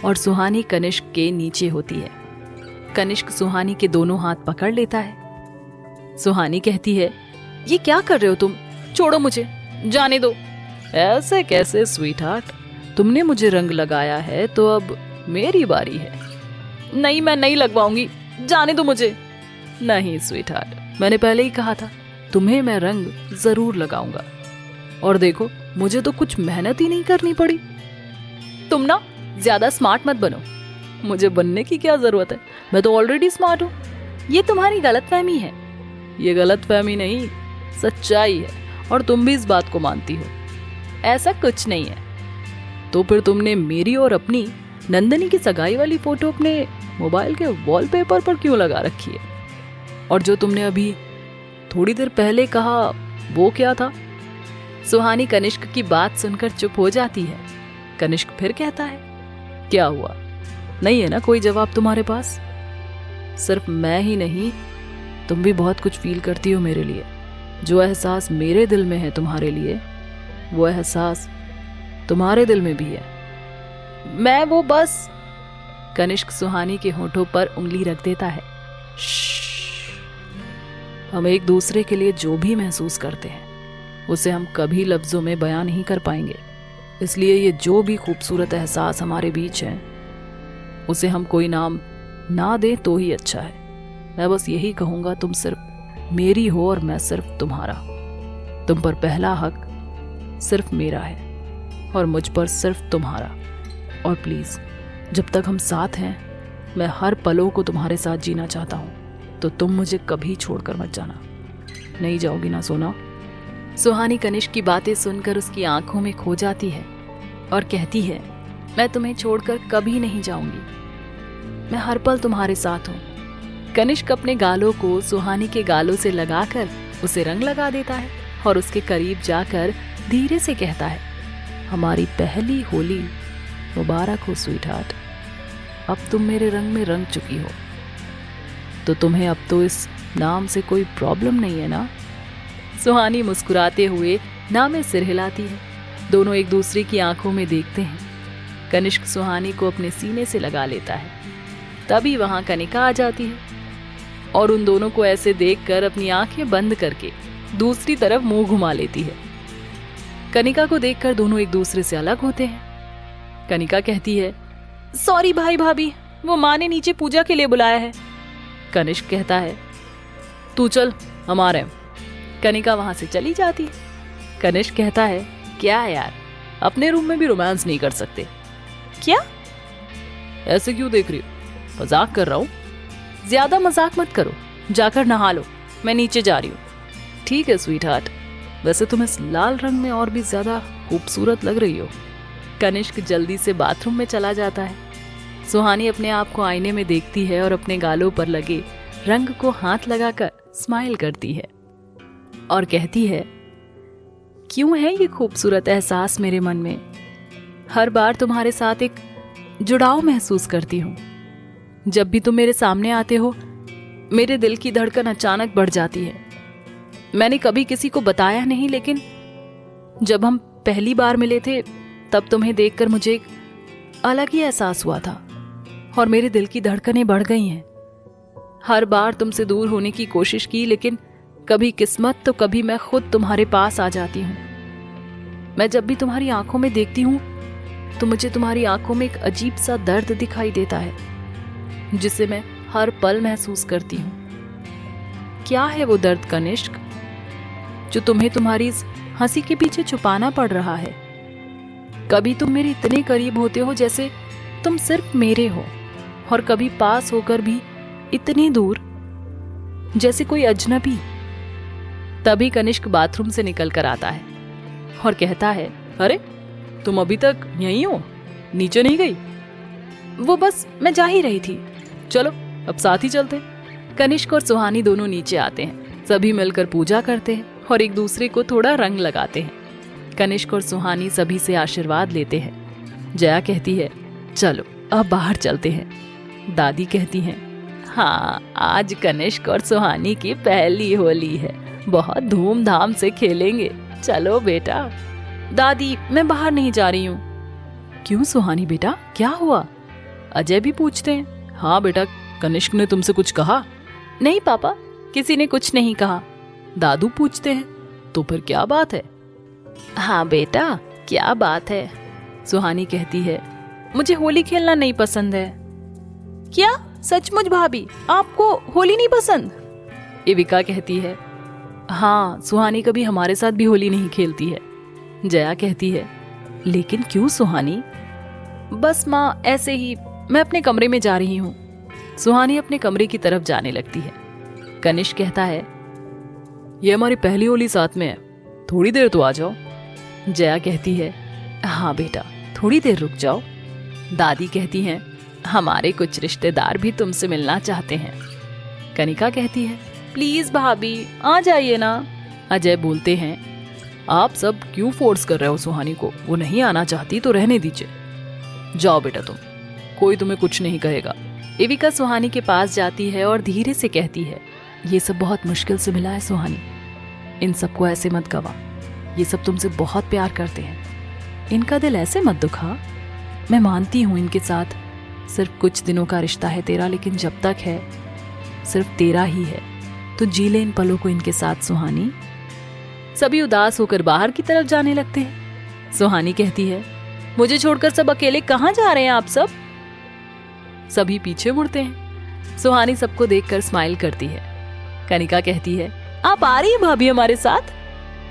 और सुहानी कनिष्क के नीचे होती है। कनिष्क सुहानी के दोनों हाथ पकड़ लेता है। सुहानी कहती है, ये क्या कर रहे हो तुम? छोड़ो मुझे, जाने दो। ऐसे कैसे स्वीट हार्ट, तुमने मुझे रंग लगाया है तो अब मेरी बारी है। नहीं, मैं नहीं लगवाऊंगी, जाने दो मुझे। नहीं स्वीट हार्ट, मैंने पहले ही कहा था तुम्हें मैं रंग जरूर लगाऊंगा। और देखो, मुझे तो कुछ मेहनत ही नहीं करनी पड़ी। तुम ना ज्यादा स्मार्ट मत बनो। मुझे बनने की क्या जरूरत है, मैं तो ऑलरेडी स्मार्ट हूँ। ये तुम्हारी गलतफहमी है। ये गलतफहमी नहीं, सच्चाई है, और तुम भी इस बात को मानती हो। ऐसा कुछ नहीं है। तो फिर तुमने मेरी और अपनी नंदनी की सगाई वाली फोटो अपने मोबाइल के वॉलपेपर पर क्यों लगा रखी है? और जो तुमने अभी थोड़ी देर पहले कहा वो क्या था? सुहानी कनिष्क की बात सुनकर चुप हो जाती है। कनिष्क फिर कहता है, क्या हुआ? नहीं है ना कोई जवाब तुम्हारे पास? सिर्फ मैं ही नहीं, तुम भी बहुत कुछ फील करती हो मेरे लिए। जो एहसास मेरे दिल में है तुम्हारे लिए, वो एहसास तुम्हारे दिल में भी है। मैं वो बस। कनिष्क सुहानी के होठों पर उंगली रख देता है। हम एक दूसरे के लिए जो भी महसूस करते हैं उसे हम कभी लफ्जों में बयां नहीं कर पाएंगे। इसलिए ये जो भी खूबसूरत एहसास हमारे बीच है उसे हम कोई नाम ना दें तो ही अच्छा है। मैं बस यही कहूंगा, तुम सिर्फ मेरी हो और मैं सिर्फ तुम्हारा। तुम पर पहला हक सिर्फ मेरा है और मुझ पर सिर्फ तुम्हारा। और प्लीज, जब तक हम साथ हैं मैं हर पलों को तुम्हारे साथ जीना चाहता हूँ। तो तुम मुझे कभी छोड़कर मत जाना। नहीं जाओगी ना सोना? सुहानी कनिष्क की बातें सुनकर उसकी आंखों में खो जाती है और कहती है, मैं तुम्हें छोड़कर कभी नहीं जाऊंगी। मैं हर पल तुम्हारे साथ हूँ। कनिष्क अपने गालों को सुहानी के गालों से लगाकर उसे रंग लगा देता है और उसके करीब जाकर धीरे से कहता है, हमारी पहली होली मुबारक हो स्वीट हार्ट। अब तुम मेरे रंग में रंग चुकी हो, तो तुम्हें अब तो इस नाम से कोई प्रॉब्लम नहीं है ना? सुहानी मुस्कुराते हुए ना में सिर हिलाती है। दोनों एक दूसरे की आंखों में देखते हैं। कनिष्क सुहानी को अपने सीने से लगा लेता है। तभी वहां कनिका आ जाती है और उन दोनों को ऐसे देखकर अपनी आंखें बंद करके दूसरी तरफ मुंह घुमा लेती है। कनिका को देखकर दोनों एक दूसरे से अलग होते हैं। कनिका कहती है, सॉरी भाई भाभी, वो माँ ने नीचे पूजा के लिए बुलाया है। कनिष्क कहता है, तू चल, हम आ रहे हैं। कनिका वहां से चली जाती है। कनिष्क कहता है, क्या यार, अपने रूम में भी रोमांस नहीं कर सकते क्या? ऐसे क्यों देख रही हो? मजाक कर रहा हूं। ज्यादा मजाक मत करो, जाकर नहा लो, मैं नीचे जा रही हूँ। ठीक है स्वीट हार्ट, वैसे तुम इस लाल रंग में और भी ज्यादा खूबसूरत लग रही हो। कनिष्क जल्दी से बाथरूम में चला जाता है। सुहानी अपने आप को आईने में देखती है और अपने गालों पर लगे रंग को हाथ लगाकर स्माइल करती है और कहती है, क्यों है ये खूबसूरत एहसास मेरे मन में? हर बार तुम्हारे साथ एक जुड़ाव महसूस करती हूँ। जब भी तुम मेरे सामने आते हो मेरे दिल की धड़कन अचानक बढ़ जाती है। मैंने कभी किसी को बताया नहीं, लेकिन जब हम पहली बार मिले थे तब तुम्हें देखकर मुझे एक अलग ही एहसास हुआ था और मेरे दिल की धड़कनें बढ़ गई हैं। हर बार तुमसे दूर होने की कोशिश की, लेकिन कभी किस्मत तो कभी मैं खुद तुम्हारे पास आ जाती हूँ। मैं जब भी तुम्हारी आंखों में देखती हूँ तो मुझे तुम्हारी आंखों में एक अजीब सा दर्द दिखाई देता है, जिसे मैं हर पल महसूस करती हूँ। क्या है वो दर्द कनिष्क, जो तुम्हें तुम्हारी इस हंसी के पीछे छुपाना पड़ रहा है? कभी तुम मेरे इतने करीब होते हो जैसे तुम सिर्फ मेरे हो, और कभी पास होकर भी इतनी दूर जैसे कोई अजनबी। तभी कनिष्क बाथरूम से निकल कर आता है और कहता है, अरे तुम अभी तक यहीं हो, नीचे नहीं गई? वो बस मैं जा ही रही थी, चलो अब साथ ही चलते हैं। कनिष्क और सुहानी दोनों नीचे आते हैं। सभी मिलकर पूजा करते हैं और एक दूसरे को थोड़ा रंग लगाते हैं। कनिष्क और सुहानी सभी से आशीर्वाद लेते हैं। जया कहती है, चलो अब बाहर चलते हैं। दादी कहती हैं, हाँ आज कनिष्क और सुहानी की पहली होली है, बहुत धूमधाम से खेलेंगे, चलो बेटा। दादी मैं बाहर नहीं जा रही हूँ। क्यों सुहानी बेटा, क्या हुआ? अजय भी पूछते हैं। हाँ बेटा, कनिष्क ने तुमसे कुछ कहा? नहीं पापा, किसी ने कुछ नहीं कहा। दादू पूछते हैं, तो फिर क्या बात है? हाँ बेटा, क्या बात है? सुहानी कहती है, मुझे होली खेलना नहीं पसंद है। क्या सचमुच भाभी, आपको होली नहीं पसंद? एविका कहती है, हाँ सुहानी कभी हमारे साथ भी होली नहीं खेलती है। जया कहती है, लेकिन क्यों सुहानी? बस माँ ऐसे ही, मैं अपने कमरे में जा रही हूँ। सुहानी अपने कमरे की तरफ जाने लगती है। कनिष्क कहता है, ये हमारी पहली होली साथ में है, थोड़ी देर तो आ जाओ। जया कहती है, हाँ बेटा, थोड़ी देर रुक जाओ। दादी कहती हैं, हमारे कुछ रिश्तेदार भी तुमसे मिलना चाहते हैं। कनिका कहती है, प्लीज भाभी आ जाइए ना। अजय बोलते हैं, आप सब क्यों फोर्स कर रहे हो सुहानी को? वो नहीं आना चाहती तो रहने दीजिए। जाओ बेटा तुम, कोई तुम्हें कुछ नहीं कहेगा। एविका सुहानी के पास जाती है और धीरे से कहती है, ये सब बहुत मुश्किल से मिला है सुहानी, इन सबको ऐसे मत गवा। ये सब तुमसे बहुत प्यार करते हैं, इनका दिल ऐसे मत दुखा। मैं मानती हूँ इनके साथ सिर्फ कुछ दिनों का रिश्ता है तेरा, लेकिन जब तक है सिर्फ तेरा ही है, तो जी ले इन पलों को इनके साथ सुहानी। सभी उदास होकर बाहर की तरफ जाने लगते हैं। सुहानी कहती है, मुझे छोड़कर सब अकेले कहाँ जा रहे हैं आप सब? सभी पीछे मुड़ते हैं। सुहानी सबको देखकर स्माइल करती है। कनिका कहती है, आप आ रही है भाभी हमारे साथ?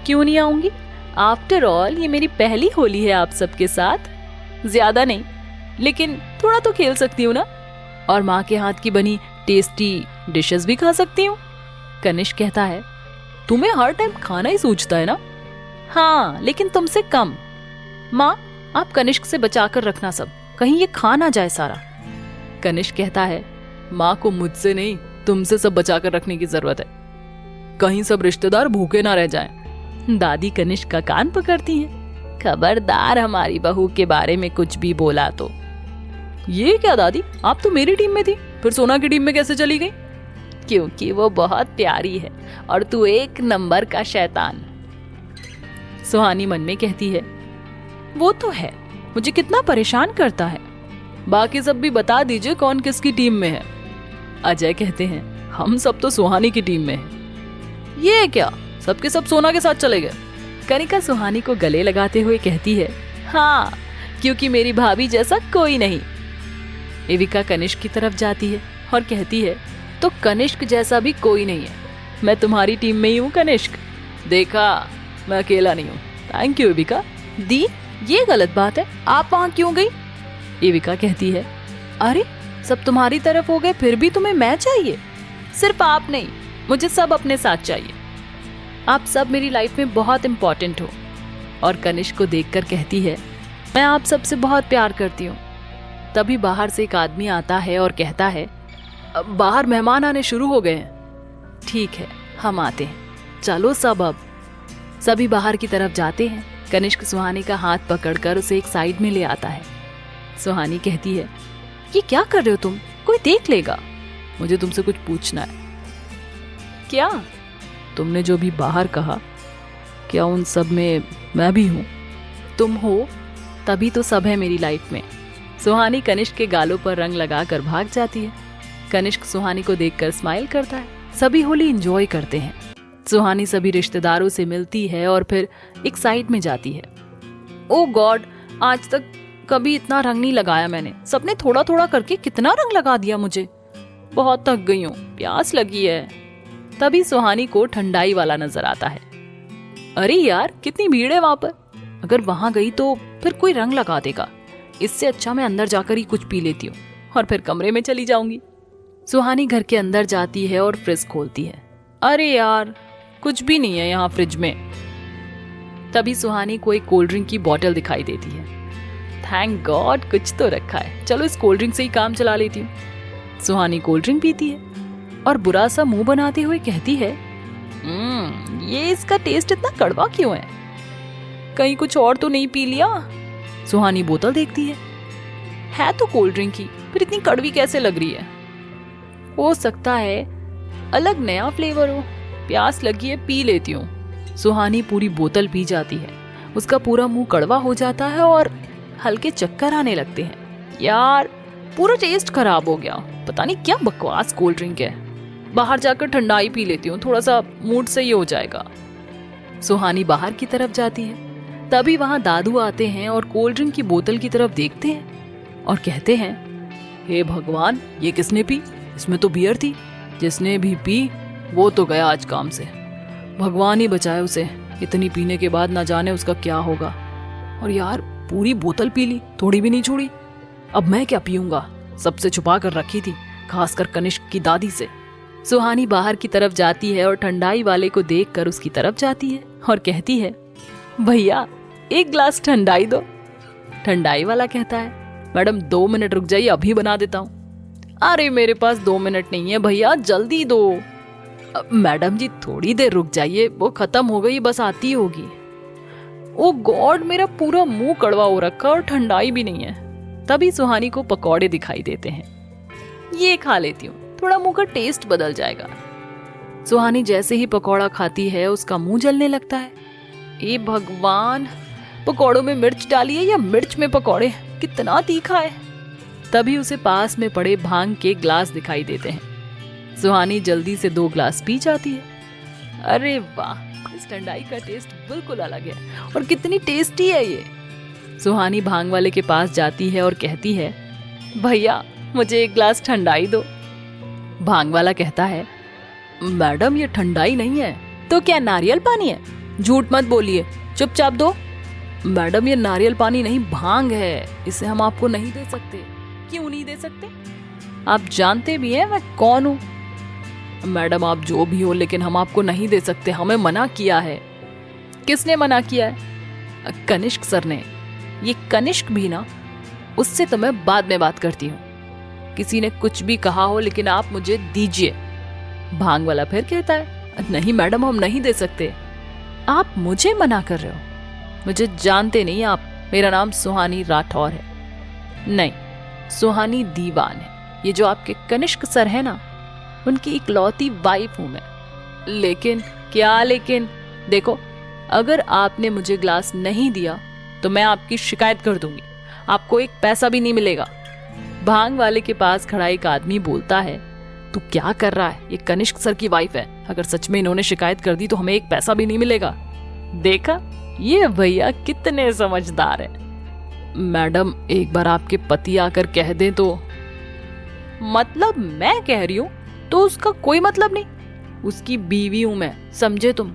क्यों नहीं आऊंगी? आफ्टर ऑल ये मेरी पहली होली है आप सबके साथ। ज्यादा नहीं, लेकिन थोड़ा तो खेल सकती हूँ ना, और माँ के हाथ की बनी टेस्टी डिशेस भी खा सकती हूँ। कनिष्क कहता है, तुम्हें हर टाइम खाना ही सूझता है ना? हाँ, लेकिन तुमसे कम। माँ, आप कनिष्क से बचाकर रखना सब, कहीं ये खा ना जाए सारा। कनिष्क कहता है, माँ को मुझसे नहीं तुमसे सब बचाकर रखने की जरूरत है, कहीं सब रिश्तेदार भूखे ना रह जाएं। दादी कनिष्क का कान पकड़ती है, खबरदार हमारी बहू के बारे में कुछ भी बोला तो। ये क्या दादी, आप तो मेरी टीम में थी, फिर सोना की टीम में कैसे चली गई? क्योंकि वो बहुत प्यारी है और तू एक नंबर का शैतान। सुहानी मन में कहती है, वो तो है, मुझे कितना परेशान करता है। बाकी सब भी बता दीजिए कौन किसकी टीम में है। अजय कहते हैं, हम सब तो सुहानी की टीम में हैं। ये क्या, सबके सब सोना के साथ चले गए? कनिका सुहानी को गले लगाते हुए कहती है, हाँ, क्योंकि मेरी भाभी जैसा कोई नहीं। एविका कनिष्क की तरफ जाती है और कहती है, तो कनिष्क जैसा भी कोई नहीं है, मैं तुम्हारी टीम में ही हूँ कनिष्क। देखा, मैं अकेला नहीं हूँ। Thank you एविका। दी, ये गलत बात है, आप वहाँ क्यों गई? एविका कहती है, अरे सब तुम्हारी तरफ हो गए, फिर भी तुम्हें मैं चाहिए? सिर्फ आप नहीं, मुझे सब अपने साथ चाहिए। आप सब मेरी लाइफ में बहुत इंपॉर्टेंट हो। और कनिष्क को देखकर कहती है, मैं आप सबसे बहुत प्यार करती हूँ। तभी बाहर से एक आदमी आता है और कहता है, बाहर मेहमान आने शुरू हो गए हैं। ठीक है, हम आते हैं, चलो सब अब। सभी बाहर की तरफ जाते हैं। कनिष्क सुहानी का हाथ पकड़कर उसे एक साइड में ले आता है। सुहानी कहती है, ये क्या कर रहे हो तुम? कोई देख लेगा। मुझे तुमसे कुछ पूछना है। क्या? तुमने जो भी बाहर कहा, क्या उन सब में मैं भी हूँ? तुम हो तभी तो सब है मेरी लाइफ में। सुहानी कनिष्क के गालों पर रंग लगाकर भाग जाती है। कनिष्क सुहानी को देखकर स्माइल करता है। सभी होली एंजॉय करते हैं। सुहानी सभी रिश्तेदारों से मिलती है और फिर एक साइड में जाती है। ओ गॉड, आज तक कभी इतना रंग नहीं लगाया मैंने। सबने थोड़ा थोड़ा करके कितना रंग लगा दिया मुझे। बहुत थक गई हूँ, प्यास लगी है। तभी सुहानी को ठंडाई वाला नजर आता है। अरे यार, कितनी भीड़ है वहां पर। अगर वहां गई तो फिर कोई रंग लगा देगा। इससे अच्छा मैं अंदर जाकर ही कुछ पी लेती हूँ और फिर कमरे में चली जाऊंगी। सुहानी घर के अंदर जाती है और फ्रिज खोलती है। अरे यार, कुछ भी नहीं है यहाँ फ्रिज में। तभी सुहानी को एक कोल्ड ड्रिंक की बोतल दिखाई देती है। थैंक गॉड, कुछ तो रखा है। चलो इस कोल्ड ड्रिंक से ही काम चला लेती हूँ। सुहानी कोल्ड ड्रिंक पीती है और बुरा सा मुंह बनाते हुए कहती है, ये इसका टेस्ट इतना कड़वा क्यों है? कहीं कुछ और तो नहीं पी लिया? सुहानी बोतल देखती है तो कोल्ड ड्रिंक ही, फिर इतनी कड़वी कैसे लग रही है? हो सकता है अलग नया फ्लेवर हो। प्यास लगी है, पी लेती हूँ। सुहानी पूरी बोतल पी जाती है। उसका पूरा मुंह कड़वा हो जाता है और हल्के चक्कर आने लगते हैं। यार, पूरा टेस्ट खराब हो गया। पता नहीं क्या बकवास कोल्ड ड्रिंक है। बाहर जाकर ठंडाई पी लेती हूँ, थोड़ा सा मूड सही हो जाएगा। सुहानी बाहर की तरफ जाती है। तभी वहां दादू आते हैं और कोल्ड ड्रिंक की बोतल की तरफ देखते हैं और कहते हैं, हे भगवान, ये किसने पी? इसमें तो बियर थी। जिसने भी पी वो तो गया आज काम से। भगवान ही बचाए उसे। इतनी पीने के बाद ना जाने उसका क्या होगा। और यार, पूरी बोतल पी ली, थोड़ी भी नहीं छोड़ी। अब मैं क्या पीऊंगा? सबसे छुपा कर रखी थी, खासकर कनिष्क की दादी से। सुहानी बाहर की तरफ जाती है और ठंडाई वाले को देखकर उसकी तरफ जाती है और कहती है, भैया एक ग्लास ठंडाई दो। ठंडाई वाला कहता है, मैडम 2 मिनट रुक जाइए, अभी बना देता हूँ। अरे मेरे पास 2 मिनट नहीं है भैया, जल्दी दो। मैडम जी थोड़ी देर रुक जाइए, वो खत्म हो गई, बस आती होगी। ओ गॉड, मेरा पूरा मुंह कड़वा हो रखा और ठंडाई भी नहीं है। तभी सुहानी को पकौड़े दिखाई देते हैं। ये खा लेती हूँ, थोड़ा मुंह का टेस्ट बदल जाएगा। सुहानी जैसे ही पकौड़ा खाती है उसका मुंह जलने लगता है। ए भगवान, पकौड़ों में मिर्च डाली है या मिर्च में पकौड़े, कितना तीखा है। तभी उसे पास में पड़े भांग के ग्लास दिखाई देते हैं। सुहानी जल्दी से 2 ग्लास पी जाती है। अरे वाह, इस ठंडाई का टेस्ट बिल्कुल अलग है और कितनी टेस्टी है ये। सुहानी भांग वाले के पास जाती है और कहती है, भैया मुझे 1 ग्लास ठंडाई दो। भांग वाला कहता है, मैडम ये ठंडाई नहीं है तो क्या नारियल पानी है? झूठ मत बोलिए, चुपचाप दो। मैडम ये नारियल पानी नहीं, भांग है, इसे हम आपको नहीं दे सकते। क्यों नहीं दे सकते? आप जानते भी हैं मैं कौन हूँ। मैडम आप जो भी हो, लेकिन हम आपको नहीं दे सकते, हमें मना किया है। किसने मना किया है? कनिष्क सर ने। ये कनिष्क भी ना, उससे तो मैं बाद में बात करती हूँ। किसी ने कुछ भी कहा हो, लेकिन आप मुझे दीजिए। भांग वाला फिर कहता है, नहीं मैडम हम नहीं दे सकते। आप मुझे मना कर रहे हो? मुझे जानते नहीं आप, मेरा नाम सुहानी राठौर है। नहीं, सुहानी दीवान है। ये जो आपके कनिष्क सर है ना, उनकी इकलौती वाइफ हूं मैं। लेकिन क्या लेकिन? देखो, अगर आपने मुझे ग्लास नहीं दिया तो मैं आपकी शिकायत कर दूंगी, आपको 1 पैसा भी नहीं मिलेगा। भांग वाले के पास खड़ा एक आदमी बोलता है, तू क्या कर रहा है? ये कनिष्क सर की वाइफ है, अगर सच में इन्होंने शिकायत कर दी तो हमें 1 पैसा भी नहीं मिलेगा। देखा, ये भैया कितने समझदार है। मैडम एक बार आपके पति आकर कह दें तो। मतलब मैं कह रही हूं तो उसका कोई मतलब नहीं, उसकी बीवी हूं मैं, समझे तुम?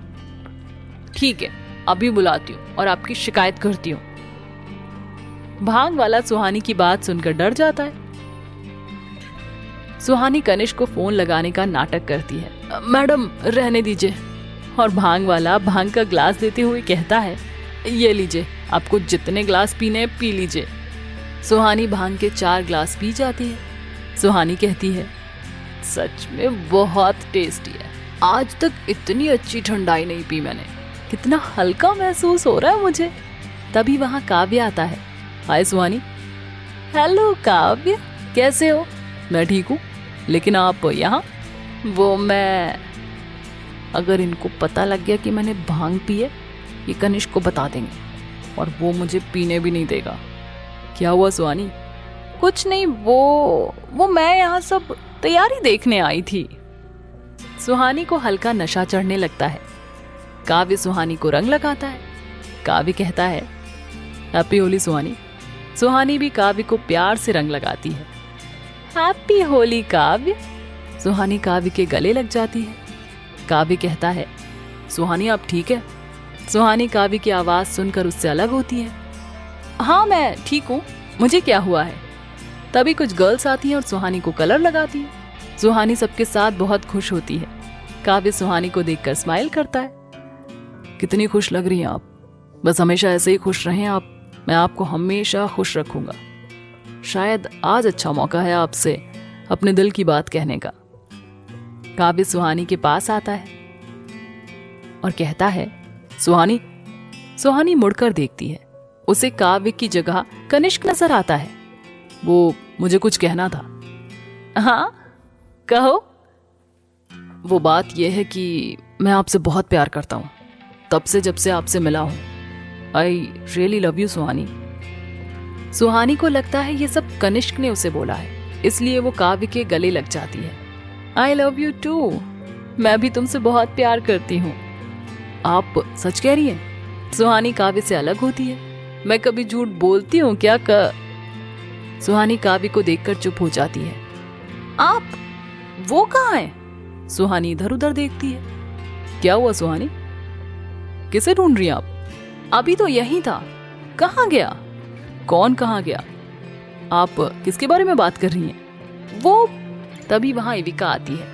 ठीक है, अभी बुलाती हूँ और आपकी शिकायत करती हूँ। भांग वाला सुहानी की बात सुनकर डर जाता है। सुहानी कनिष्क को फोन लगाने का नाटक करती है। मैडम रहने दीजिए। और भांग वाला भांग का ग्लास देते हुए कहता है, ये लीजिए, आपको जितने ग्लास पीने हैं पी लीजिए। सुहानी भांग के 4 ग्लास पी जाती है। सुहानी कहती है, सच में बहुत टेस्टी है, आज तक इतनी अच्छी ठंडाई नहीं पी मैंने, कितना हल्का महसूस हो रहा है मुझे। तभी वहां काव्य आता है। हाय सुहानी। हेलो काव्य, कैसे हो? मैं ठीक हूँ, लेकिन आप यहाँ? वो मैं, अगर इनको पता लग गया कि मैंने भांग पी है, ये कनिष्क को बता देंगे और वो मुझे पीने भी नहीं देगा। क्या हुआ सुहानी? कुछ नहीं, वो मैं यहाँ सब तैयारी देखने आई थी। सुहानी को हल्का नशा चढ़ने लगता है। काव्य सुहानी को रंग लगाता है। काव्य कहता है, हैप्पी होली सुहानी। सुहानी भी काव्य को प्यार से रंग लगाती है। हैप्पी होली काव्य। सुहानी काव्य के गले लग जाती है। काव्य कहता है, सुहानी आप ठीक है? सुहानी काव्य की आवाज सुनकर उससे अलग होती है। हाँ मैं ठीक हूँ, मुझे क्या हुआ है? तभी कुछ गर्ल्स आती हैं और सुहानी को कलर लगाती है। सुहानी सबके साथ बहुत खुश होती है। काव्य सुहानी को देखकर स्माइल करता है। कितनी खुश लग रही हैं आप, बस हमेशा ऐसे ही खुश रहें आप, मैं आपको हमेशा खुश रखूंगा। शायद आज अच्छा मौका है आपसे अपने दिल की बात कहने का। काव्य सुहानी के पास आता है और कहता है, सुहानी। सुहानी मुड़कर देखती है। उसे काव्य की जगह कनिष्क नजर आता है। वो मुझे कुछ कहना था। हाँ कहो। वो बात यह है कि मैं आपसे बहुत प्यार करता हूँ, तब से जब से आपसे मिला हूँ। आई रियली लव यू सुहानी। सुहानी को लगता है ये सब कनिष्क ने उसे बोला है, इसलिए वो काव्य के गले लग जाती है। आई लव यू टू, मैं भी तुमसे बहुत प्यार करती हूँ। आप सच कह रही हैं? सुहानी काव्य से अलग होती है। मैं कभी झूठ बोलती हूँ क्या? सुहानी काव्य को देखकर चुप हो जाती है। आप वो कहाँ है? सुहानी इधर उधर देखती है। क्या हुआ सुहानी? किसे ढूंढ रही हैं आप? अभी तो यही था, कहाँ गया? कौन कहाँ गया? आप किसके बारे में बात कर रही हैं? वो तभी वहां एविका आती है।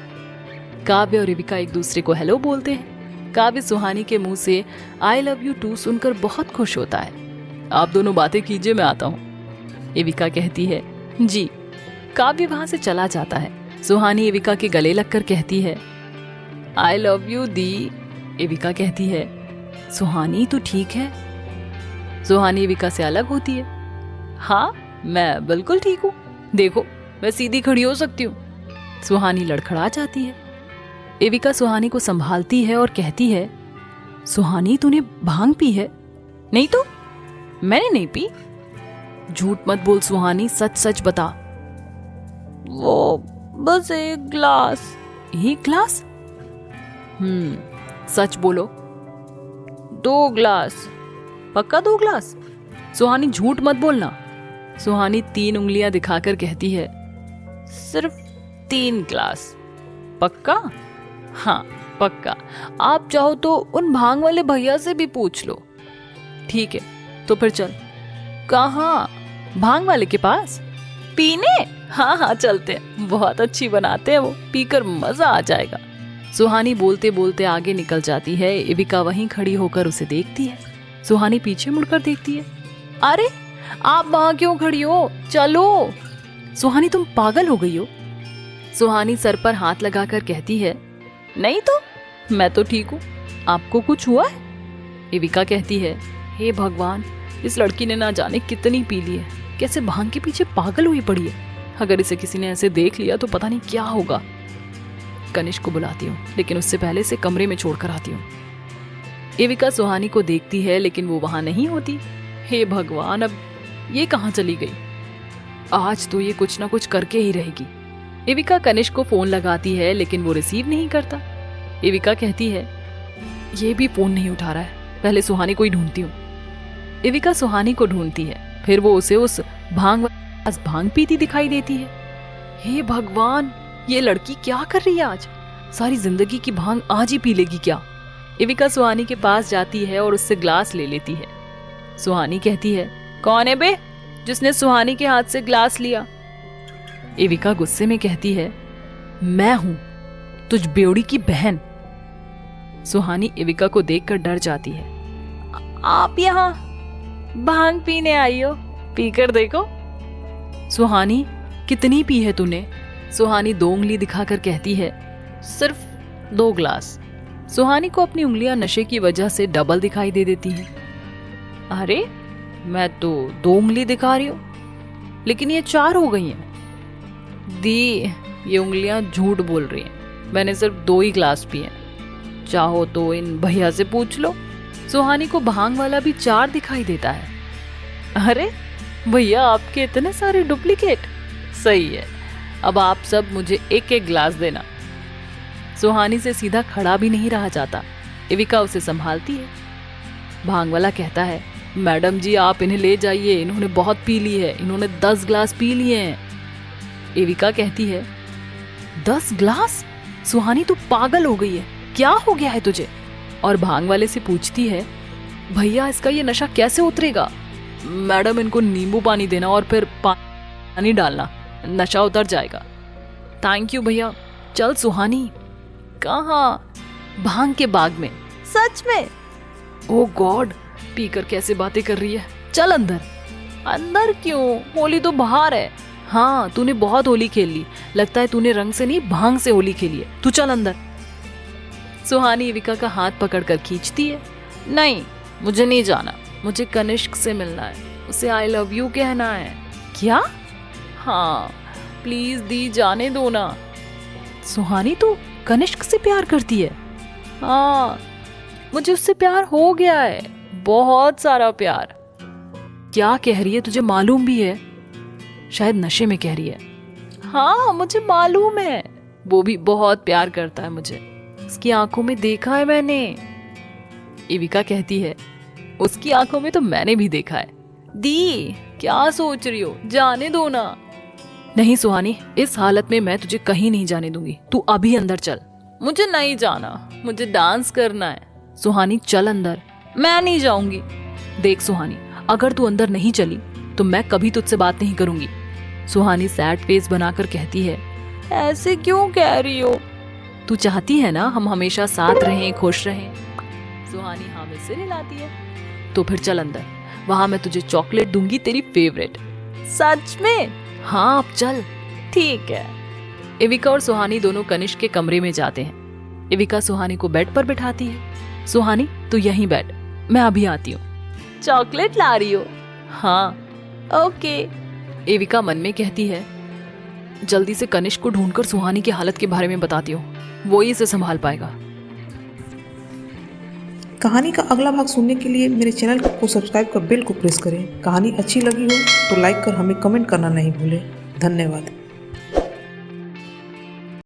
काव्य और एविका एक दूसरे को हेलो बोलते हैं। काव्य सुहानी के मुंह से आई लव यू टू सुनकर बहुत खुश होता है। आप दोनों बातें कीजिए, मैं आता हूँ, एविका कहती है। जी। काव्य वहां से चला जाता है। सुहानी एविका के गले लगकर कहती है, आई लव यू दी। एविका कहती है, सुहानी तू ठीक है? सुहानी एविका से अलग होती है। हाँ, मैं बिल्कुल ठीक हूँ, देखो मैं सीधी खड़ी हो सकती हूँ। सुहानी लड़खड़ा जाती है। एविका सुहानी को संभालती है और कहती है, सुहानी तूने भांग पी है? नहीं तो मैंने नहीं पी। झूठ मत बोल सुहानी, सच सच बता। वो बस एक ग्लास। एक ग्लास? सच बोलो। 2 ग्लास। पक्का 2 ग्लास? सुहानी झूठ मत बोलना। सुहानी 3 उंगलियां दिखाकर कहती है, सिर्फ 3 ग्लास। पक्का? हाँ पक्का। आप चाहो तो उन भांग वाले भैया से भी पूछ लो। ठीक है, तो फिर चल। कहाँ? भांग वाले के पास? पीने? हाँ हाँ चलते हैं, बहुत अच्छी बनाते हैं वो, पीकर मजा आ जाएगा। सुहानी बोलते बोलते आगे निकल जाती है। एविका वहीं खड़ी होकर उसे देखती है। सुहानी पीछे मुड़कर देखती है। अरे आप वहां क्यों खड़ी हो? चलो। सुहानी तुम पागल हो गई हो? सुहानी सर पर हाथ लगाकर कहती है, नहीं तो मैं तो ठीक हूँ, आपको कुछ हुआ है? एविका कहती है, हे भगवान, इस लड़की ने ना जाने कितनी पी ली है, कैसे भांग के पीछे पागल हुई पड़ी है। अगर इसे किसी ने ऐसे देख लिया तो पता नहीं क्या होगा। कनिष्क को बुलाती हूँ, लेकिन उससे पहले से कमरे में छोड़कर आती हूँ। एविका सुहानी को देखती है लेकिन वो वहां नहीं होती। हे भगवान, अब ये कहाँ चली गई? आज तो ये कुछ ना कुछ करके ही रहेगी। एविका कनिष्क को फोन लगाती है लेकिन वो रिसीव नहीं करता। एविका कहती है, ये भी फोन नहीं उठा रहा है, पहले सुहानी को ही ढूंढती हूँ। एविका सुहानी को ढूंढती है, फिर वो उसे उस भांग पीती दिखाई देती है। हे भगवान, ये लड़की क्या कर रही है आज? सारी जिंदगी की भांग आज ही पी लेगी क्या? एविका सुहानी के पास जाती है और उससे ग्लास ले लेती है। सुहानी कहती है, कौन है बे जिसने सुहानी के हाथ से ग्लास लिया? एविका गुस्से में कहती है, मैं हूं, तुझ बेवड़ी की बहन। सुहानी एविका को देखकर डर जाती है। आप यहाँ भांग पीने आई हो? पीकर देखो। सुहानी, कितनी पी है तूने? सुहानी 2 उंगली दिखाकर कहती है, सिर्फ 2 ग्लास। सुहानी को अपनी उंगलियां नशे की वजह से डबल दिखाई दे देती हैं। अरे मैं तो 2 उंगली दिखा रही हूं, लेकिन ये 4 हो गई हैं। दी, ये उंगलियां झूठ बोल रही हैं, मैंने सिर्फ 2 ही ग्लास पिए हैं। चाहो तो इन भैया से पूछ लो। सुहानी को भांग वाला भी 4 दिखाई देता है। अरे भैया, आपके इतने सारे डुप्लीकेट। सही है, अब आप सब मुझे 1-1 ग्लास देना। सुहानी से सीधा खड़ा भी नहीं रहा जाता। एविका उसे संभालती है। भांग वाला कहता है, मैडम जी आप इन्हें ले जाइए, इन्होंने बहुत पी ली है, इन्होंने 10 ग्लास पी लिए हैं। एविका कहती है, 10 ग्लास? सुहानी तू पागल हो गई है, क्या हो गया है तुझे? और भांग वाले से पूछती है, भैया इसका ये नशा कैसे उतरेगा? मैडम इनको नींबू पानी देना और फिर पानी डालना, नशा उतर जाएगा। थैंक यू भैया। चल सुहानी। कहाँ? भांग के बाग में। सच में? ओह गॉड, पीकर कैसे बातें कर रही है। चल अंदर। अंदर क्यों? होली तो बाहर है। हाँ, तूने बहुत होली खेल ली, लगता है तूने रंग से नहीं भांग से होली खेली है। तू चल अंदर। सुहानी एविका का हाथ पकड़कर खींचती है। नहीं, मुझे नहीं जाना, मुझे कनिष्क से मिलना है, उसे आई लव यू कहना है। क्या? हाँ प्लीज दी, जाने दो ना। सुहानी तो कनिष्क से प्यार करती है? हाँ, मुझे उससे प्यार हो गया है, बहुत सारा प्यार। क्या कह रही है, तुझे मालूम भी है? शायद नशे में कह रही है। हाँ मुझे मालूम है, वो भी बहुत प्यार करता है मुझे, उसकी आंखों में देखा है मैंने। एविका कहती है, उसकी आंखों में तो मैंने भी देखा है। दी, क्या सोच रही हो, जाने दो ना। नहीं सुहानी, इस हालत में मैं तुझे कहीं नहीं जाने दूंगी, तू अभी अंदर चल। मुझे नहीं जाना, मुझे डांस करना है। सुहानी चल अंदर। मैं नहीं जाऊंगी। देख सुहानी, अगर तू अंदर नहीं चली तो मैं कभी तुझसे बात नहीं करूंगी। सुहानी सैड फेस बनाकर कहती है, ऐसे क्यों कह रही हो? तू चाहती है ना हम हमेशा साथ रहें, खुश रहें। सुहानी हाँ में सिर हिलाती है। तो फिर चल अंदर, वहां मैं तुझे चॉकलेट दूंगी, तेरी फेवरेट। सच में? हाँ अब चल। ठीक है। एविका और सुहानी दोनों कनिष्क के कमरे में जाते हैं। एविका सुहानी को बेड पर बिठाती है। सुहानी तू यहीं बैठ, मैं अभी आती हूँ। चॉकलेट ला रही हो? हाँ। ओके। एविका मन में कहती है, जल्दी से कनिष्क को ढूंढकर सुहानी की हालत के बारे में बताती हूँ, वो ही इसे संभाल पाएगा। कहानी का अगला भाग सुनने के लिए मेरे चैनल को सब्सक्राइब कर बेल को प्रेस करें। कहानी अच्छी लगी हो तो लाइक कर हमें कमेंट करना नहीं भूलें। धन्यवाद।